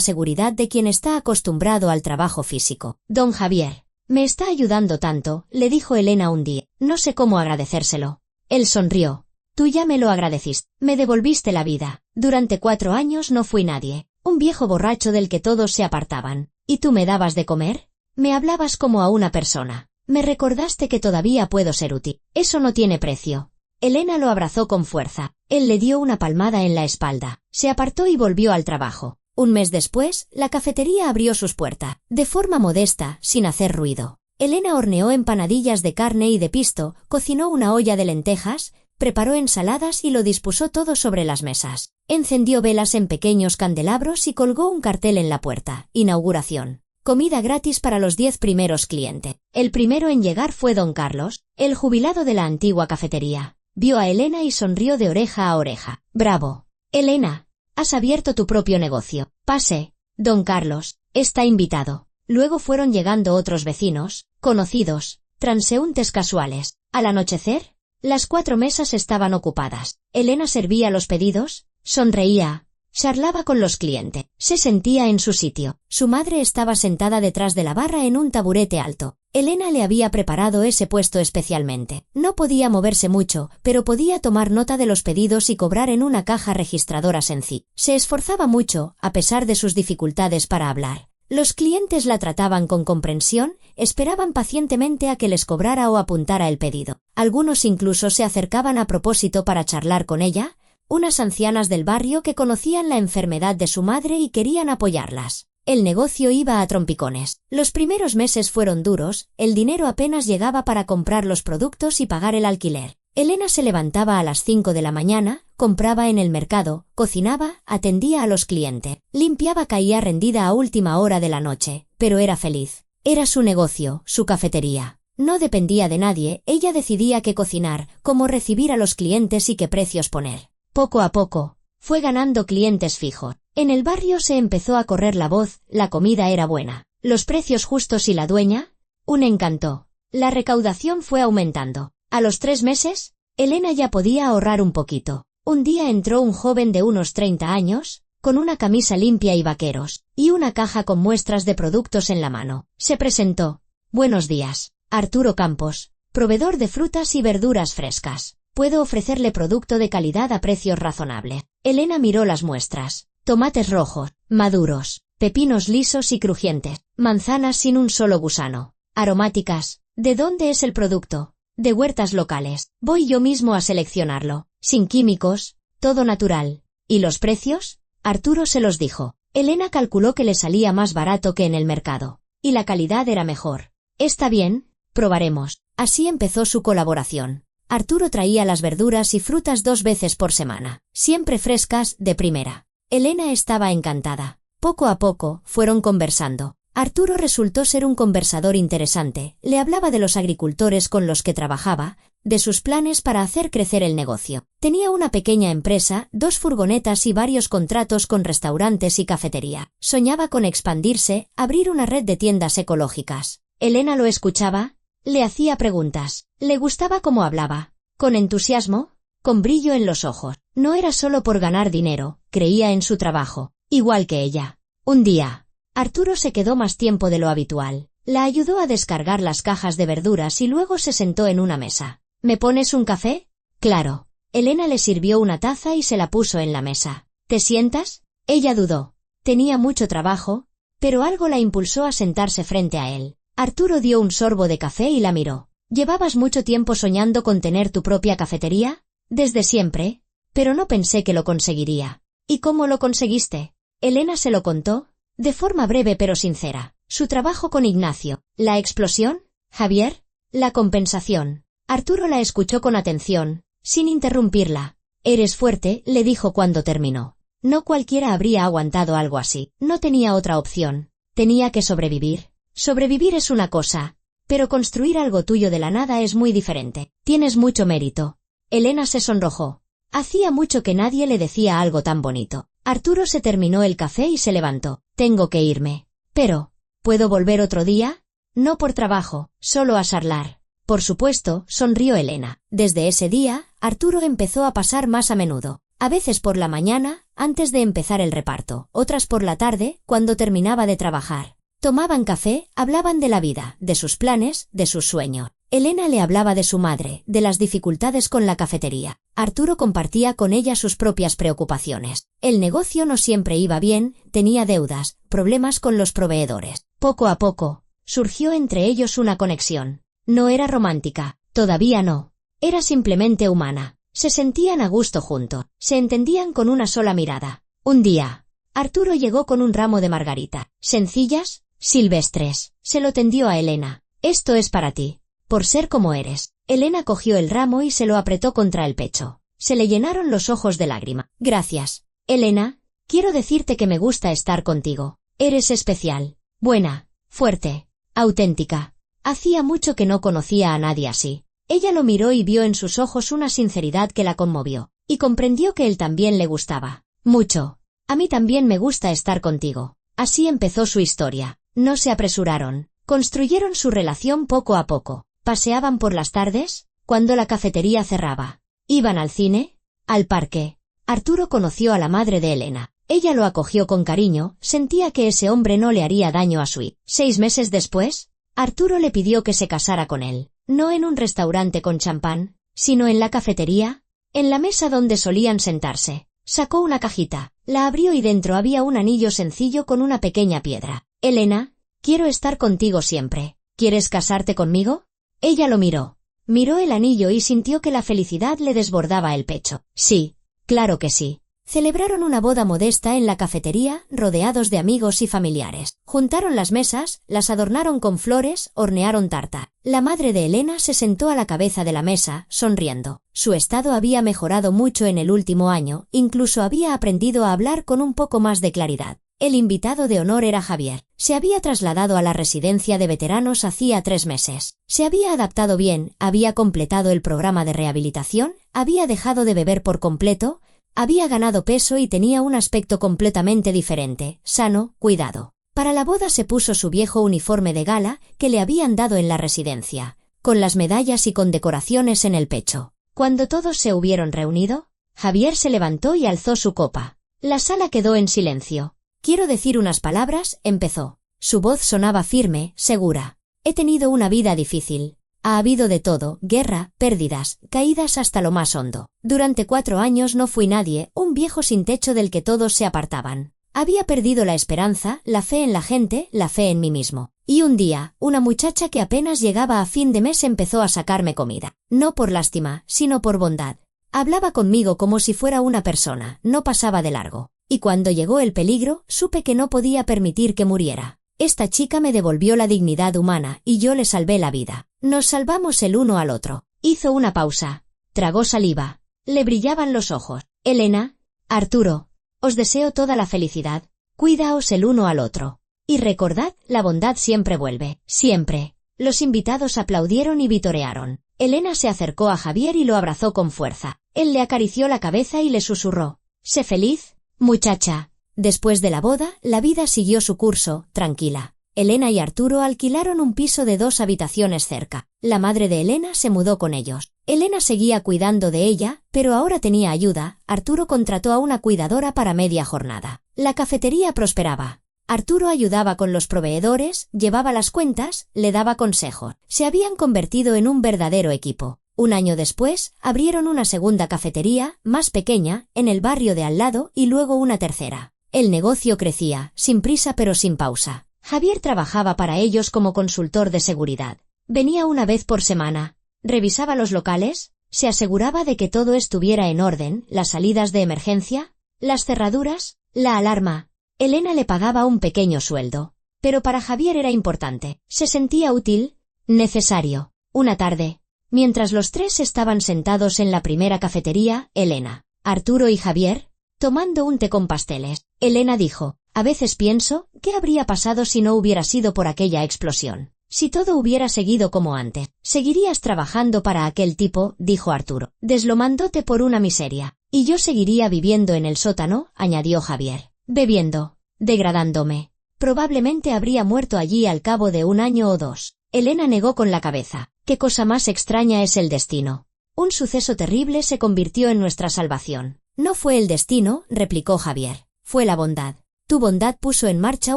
Speaker 1: seguridad de quien está acostumbrado al trabajo físico. Don Javier, me está ayudando tanto, le dijo Elena un día. No sé cómo agradecérselo. Él sonrió. Tú ya me lo agradeciste. Me devolviste la vida. Durante 4 años no fui nadie. Un viejo borracho del que todos se apartaban. ¿Y tú me dabas de comer? Me hablabas como a una persona. Me recordaste que todavía puedo ser útil. Eso no tiene precio. Elena lo abrazó con fuerza. Él le dio una palmada en la espalda. Se apartó y volvió al trabajo. Un mes después, la cafetería abrió sus puertas. De forma modesta, sin hacer ruido. Elena horneó empanadillas de carne y de pisto, cocinó una olla de lentejas, preparó ensaladas y lo dispuso todo sobre las mesas. Encendió velas en pequeños candelabros y colgó un cartel en la puerta. Inauguración. Comida gratis para los 10 primeros clientes. El primero en llegar fue don Carlos, el jubilado de la antigua cafetería. Vio a Elena y sonrió de oreja a oreja. ¡Bravo! Elena, has abierto tu propio negocio. Pase, don Carlos, está invitado. Luego fueron llegando otros vecinos, conocidos, transeúntes casuales. Al anochecer, las 4 mesas estaban ocupadas. Elena servía los pedidos, sonreía, charlaba con los clientes, se sentía en su sitio. Su madre estaba sentada detrás de la barra en un taburete alto. Elena le había preparado ese puesto especialmente. No podía moverse mucho, pero podía tomar nota de los pedidos y cobrar en una caja registradora sencilla. Se esforzaba mucho, a pesar de sus dificultades para hablar. Los clientes la trataban con comprensión, esperaban pacientemente a que les cobrara o apuntara el pedido. Algunos incluso se acercaban a propósito para charlar con ella, unas ancianas del barrio que conocían la enfermedad de su madre y querían apoyarlas. El negocio iba a trompicones. Los primeros meses fueron duros, el dinero apenas llegaba para comprar los productos y pagar el alquiler. Elena se levantaba a las 5 de la mañana, compraba en el mercado, cocinaba, atendía a los clientes, limpiaba, caía rendida a última hora de la noche, pero era feliz. Era su negocio, su cafetería. No dependía de nadie, ella decidía qué cocinar, cómo recibir a los clientes y qué precios poner. Poco a poco, fue ganando clientes fijos. En el barrio se empezó a correr la voz, la comida era buena, los precios justos y la dueña, un encanto. La recaudación fue aumentando. A los 3 meses, Elena ya podía ahorrar un poquito. Un día entró un joven de unos 30 años, con una camisa limpia y vaqueros, y una caja con muestras de productos en la mano. Se presentó. Buenos días, Arturo Campos, proveedor de frutas y verduras frescas. Puedo ofrecerle producto de calidad a precios razonables. Elena miró las muestras. Tomates rojos, maduros, pepinos lisos y crujientes, manzanas sin un solo gusano, aromáticas. ¿De dónde es el producto? De huertas locales. Voy yo mismo a seleccionarlo, sin químicos, todo natural. ¿Y los precios? Arturo se los dijo. Elena calculó que le salía más barato que en el mercado. Y la calidad era mejor. Está bien, probaremos. Así empezó su colaboración. Arturo traía las verduras y frutas 2 veces por semana, siempre frescas, de primera. Elena estaba encantada. Poco a poco, fueron conversando. Arturo resultó ser un conversador interesante, le hablaba de los agricultores con los que trabajaba, de sus planes para hacer crecer el negocio. Tenía una pequeña empresa, 2 furgonetas y varios contratos con restaurantes y cafetería. Soñaba con expandirse, abrir una red de tiendas ecológicas. Elena lo escuchaba, le hacía preguntas, le gustaba cómo hablaba, con entusiasmo, con brillo en los ojos. No era solo por ganar dinero, creía en su trabajo, igual que ella. Un día, Arturo se quedó más tiempo de lo habitual. La ayudó a descargar las cajas de verduras y luego se sentó en una mesa. ¿Me pones un café? Claro. Elena le sirvió una taza y se la puso en la mesa. ¿Te sientas? Ella dudó. Tenía mucho trabajo, pero algo la impulsó a sentarse frente a él. Arturo dio un sorbo de café y la miró. ¿Llevabas mucho tiempo soñando con tener tu propia cafetería? Desde siempre, pero no pensé que lo conseguiría. ¿Y cómo lo conseguiste? Elena se lo contó, de forma breve pero sincera. Su trabajo con Ignacio, la explosión, Javier, la compensación. Arturo la escuchó con atención, sin interrumpirla. Eres fuerte, le dijo cuando terminó. No cualquiera habría aguantado algo así. No tenía otra opción. Tenía que sobrevivir. Sobrevivir es una cosa, pero construir algo tuyo de la nada es muy diferente. Tienes mucho mérito. Elena se sonrojó. Hacía mucho que nadie le decía algo tan bonito. Arturo se terminó el café y se levantó. Tengo que irme. Pero, ¿puedo volver otro día? No por trabajo, solo a charlar. Por supuesto, sonrió Elena. Desde ese día, Arturo empezó a pasar más a menudo. A veces por la mañana, antes de empezar el reparto, otras por la tarde, cuando terminaba de trabajar. Tomaban café, hablaban de la vida, de sus planes, de sus sueños. Elena le hablaba de su madre, de las dificultades con la cafetería. Arturo compartía con ella sus propias preocupaciones. El negocio no siempre iba bien, tenía deudas, problemas con los proveedores. Poco a poco, surgió entre ellos una conexión. No era romántica, todavía no. Era simplemente humana. Se sentían a gusto juntos, se entendían con una sola mirada. Un día, Arturo llegó con un ramo de margarita, sencillas, silvestres. Se lo tendió a Elena. Esto es para ti, por ser como eres. Elena cogió el ramo y se lo apretó contra el pecho. Se le llenaron los ojos de lágrima. Gracias. Elena, quiero decirte que me gusta estar contigo. Eres especial, buena, fuerte, auténtica. Hacía mucho que no conocía a nadie así. Ella lo miró y vio en sus ojos una sinceridad que la conmovió, y comprendió que él también le gustaba. Mucho. A mí también me gusta estar contigo. Así empezó su historia. No se apresuraron. Construyeron su relación poco a poco. Paseaban por las tardes, cuando la cafetería cerraba. Iban al cine, al parque. Arturo conoció a la madre de Elena. Ella lo acogió con cariño, sentía que ese hombre no le haría daño a su hija. 6 meses después, Arturo le pidió que se casara con él. No en un restaurante con champán, sino en la cafetería, en la mesa donde solían sentarse. Sacó una cajita, la abrió y dentro había un anillo sencillo con una pequeña piedra. Elena, quiero estar contigo siempre. ¿Quieres casarte conmigo? Ella lo miró. Miró el anillo y sintió que la felicidad le desbordaba el pecho. Sí, claro que sí. Celebraron una boda modesta en la cafetería, rodeados de amigos y familiares. Juntaron las mesas, las adornaron con flores, hornearon tarta. La madre de Elena se sentó a la cabeza de la mesa, sonriendo. Su estado había mejorado mucho en el último año, incluso había aprendido a hablar con un poco más de claridad. El invitado de honor era Javier. Se había trasladado a la residencia de veteranos hacía 3 meses. Se había adaptado bien, había completado el programa de rehabilitación, había dejado de beber por completo, había ganado peso y tenía un aspecto completamente diferente, sano, cuidado. Para la boda se puso su viejo uniforme de gala que le habían dado en la residencia, con las medallas y con decoraciones en el pecho. Cuando todos se hubieron reunido, Javier se levantó y alzó su copa. La sala quedó en silencio. Quiero decir unas palabras, empezó. Su voz sonaba firme, segura. He tenido una vida difícil. Ha habido de todo, guerra, pérdidas, caídas hasta lo más hondo. Durante 4 años no fui nadie, un viejo sin techo del que todos se apartaban. Había perdido la esperanza, la fe en la gente, la fe en mí mismo. Y un día, una muchacha que apenas llegaba a fin de mes empezó a sacarme comida. No por lástima, sino por bondad. Hablaba conmigo como si fuera una persona, no pasaba de largo. Y cuando llegó el peligro, supe que no podía permitir que muriera. Esta chica me devolvió la dignidad humana y yo le salvé la vida. Nos salvamos el uno al otro. Hizo una pausa. Tragó saliva. Le brillaban los ojos. Elena, Arturo, os deseo toda la felicidad. Cuidaos el uno al otro. Y recordad, la bondad siempre vuelve. Siempre. Los invitados aplaudieron y vitorearon. Elena se acercó a Javier y lo abrazó con fuerza. Él le acarició la cabeza y le susurró. Sé feliz, muchacha. Después de la boda, la vida siguió su curso, tranquila. Elena y Arturo alquilaron un piso de 2 habitaciones cerca. La madre de Elena se mudó con ellos. Elena seguía cuidando de ella, pero ahora tenía ayuda. Arturo contrató a una cuidadora para media jornada. La cafetería prosperaba. Arturo ayudaba con los proveedores, llevaba las cuentas, le daba consejos. Se habían convertido en un verdadero equipo. Un año después, abrieron una segunda cafetería, más pequeña, en el barrio de al lado y luego una tercera. El negocio crecía, sin prisa pero sin pausa. Javier trabajaba para ellos como consultor de seguridad. Venía una vez por semana, revisaba los locales, se aseguraba de que todo estuviera en orden, las salidas de emergencia, las cerraduras, la alarma. Elena le pagaba un pequeño sueldo, pero para Javier era importante. Se sentía útil, necesario. Una tarde, mientras los 3 estaban sentados en la primera cafetería, Elena, Arturo y Javier, tomando un té con pasteles, Elena dijo, a veces pienso, ¿qué habría pasado si no hubiera sido por aquella explosión? Si todo hubiera seguido como antes. Seguirías trabajando para aquel tipo, dijo Arturo, deslomándote por una miseria. Y yo seguiría viviendo en el sótano, añadió Javier, bebiendo, degradándome. Probablemente habría muerto allí al cabo de 1 año o 2. Elena negó con la cabeza. ¿Qué cosa más extraña es el destino? Un suceso terrible se convirtió en nuestra salvación. No fue el destino, replicó Javier. Fue la bondad. Tu bondad puso en marcha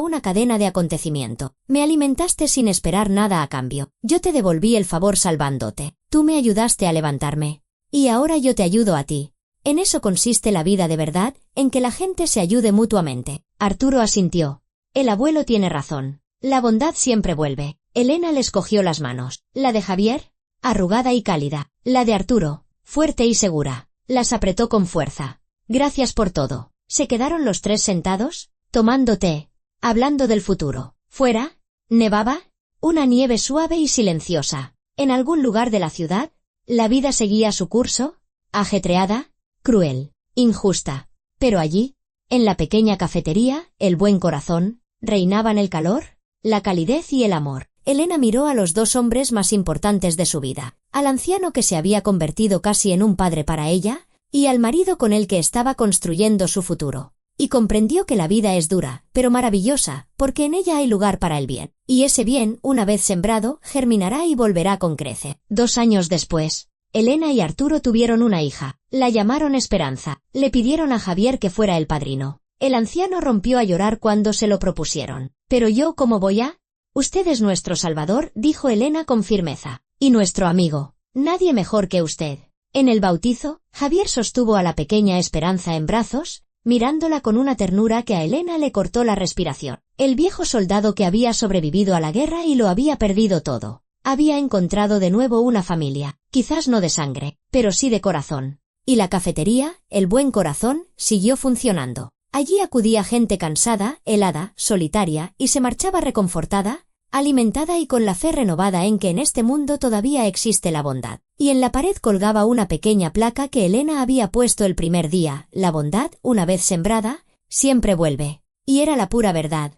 Speaker 1: una cadena de acontecimiento. Me alimentaste sin esperar nada a cambio. Yo te devolví el favor salvándote. Tú me ayudaste a levantarme. Y ahora yo te ayudo a ti. En eso consiste la vida de verdad, en que la gente se ayude mutuamente. Arturo asintió. El abuelo tiene razón. La bondad siempre vuelve. Elena les cogió las manos. La de Javier, arrugada y cálida. La de Arturo, fuerte y segura. Las apretó con fuerza. Gracias por todo. Se quedaron los 3 sentados, tomando té, hablando del futuro. Fuera, nevaba, una nieve suave y silenciosa. En algún lugar de la ciudad, la vida seguía su curso, ajetreada, cruel, injusta. Pero allí, en la pequeña cafetería, el buen corazón, reinaban el calor, la calidez y el amor. Elena miró a los 2 hombres más importantes de su vida, al anciano que se había convertido casi en un padre para ella, y al marido con el que estaba construyendo su futuro. y comprendió que la vida es dura, pero maravillosa, porque en ella hay lugar para el bien. Y ese bien, una vez sembrado, germinará y volverá con crece. 2 años después, Elena y Arturo tuvieron una hija. La llamaron Esperanza. Le pidieron a Javier que fuera el padrino. El anciano rompió a llorar cuando se lo propusieron. «¿Pero yo cómo voy a...?» «Usted es nuestro salvador», dijo Elena con firmeza. «Y nuestro amigo. Nadie mejor que usted». En el bautizo, Javier sostuvo a la pequeña Esperanza en brazos, mirándola con una ternura que a Elena le cortó la respiración. El viejo soldado que había sobrevivido a la guerra y lo había perdido todo. Había encontrado de nuevo una familia, quizás no de sangre, pero sí de corazón. Y la cafetería, el Buen Corazón, siguió funcionando. Allí acudía gente cansada, helada, solitaria, y se marchaba reconfortada, alimentada y con la fe renovada en que en este mundo todavía existe la bondad. Y en la pared colgaba una pequeña placa que Elena había puesto el primer día: «La bondad, una vez sembrada, siempre vuelve». Y era la pura verdad.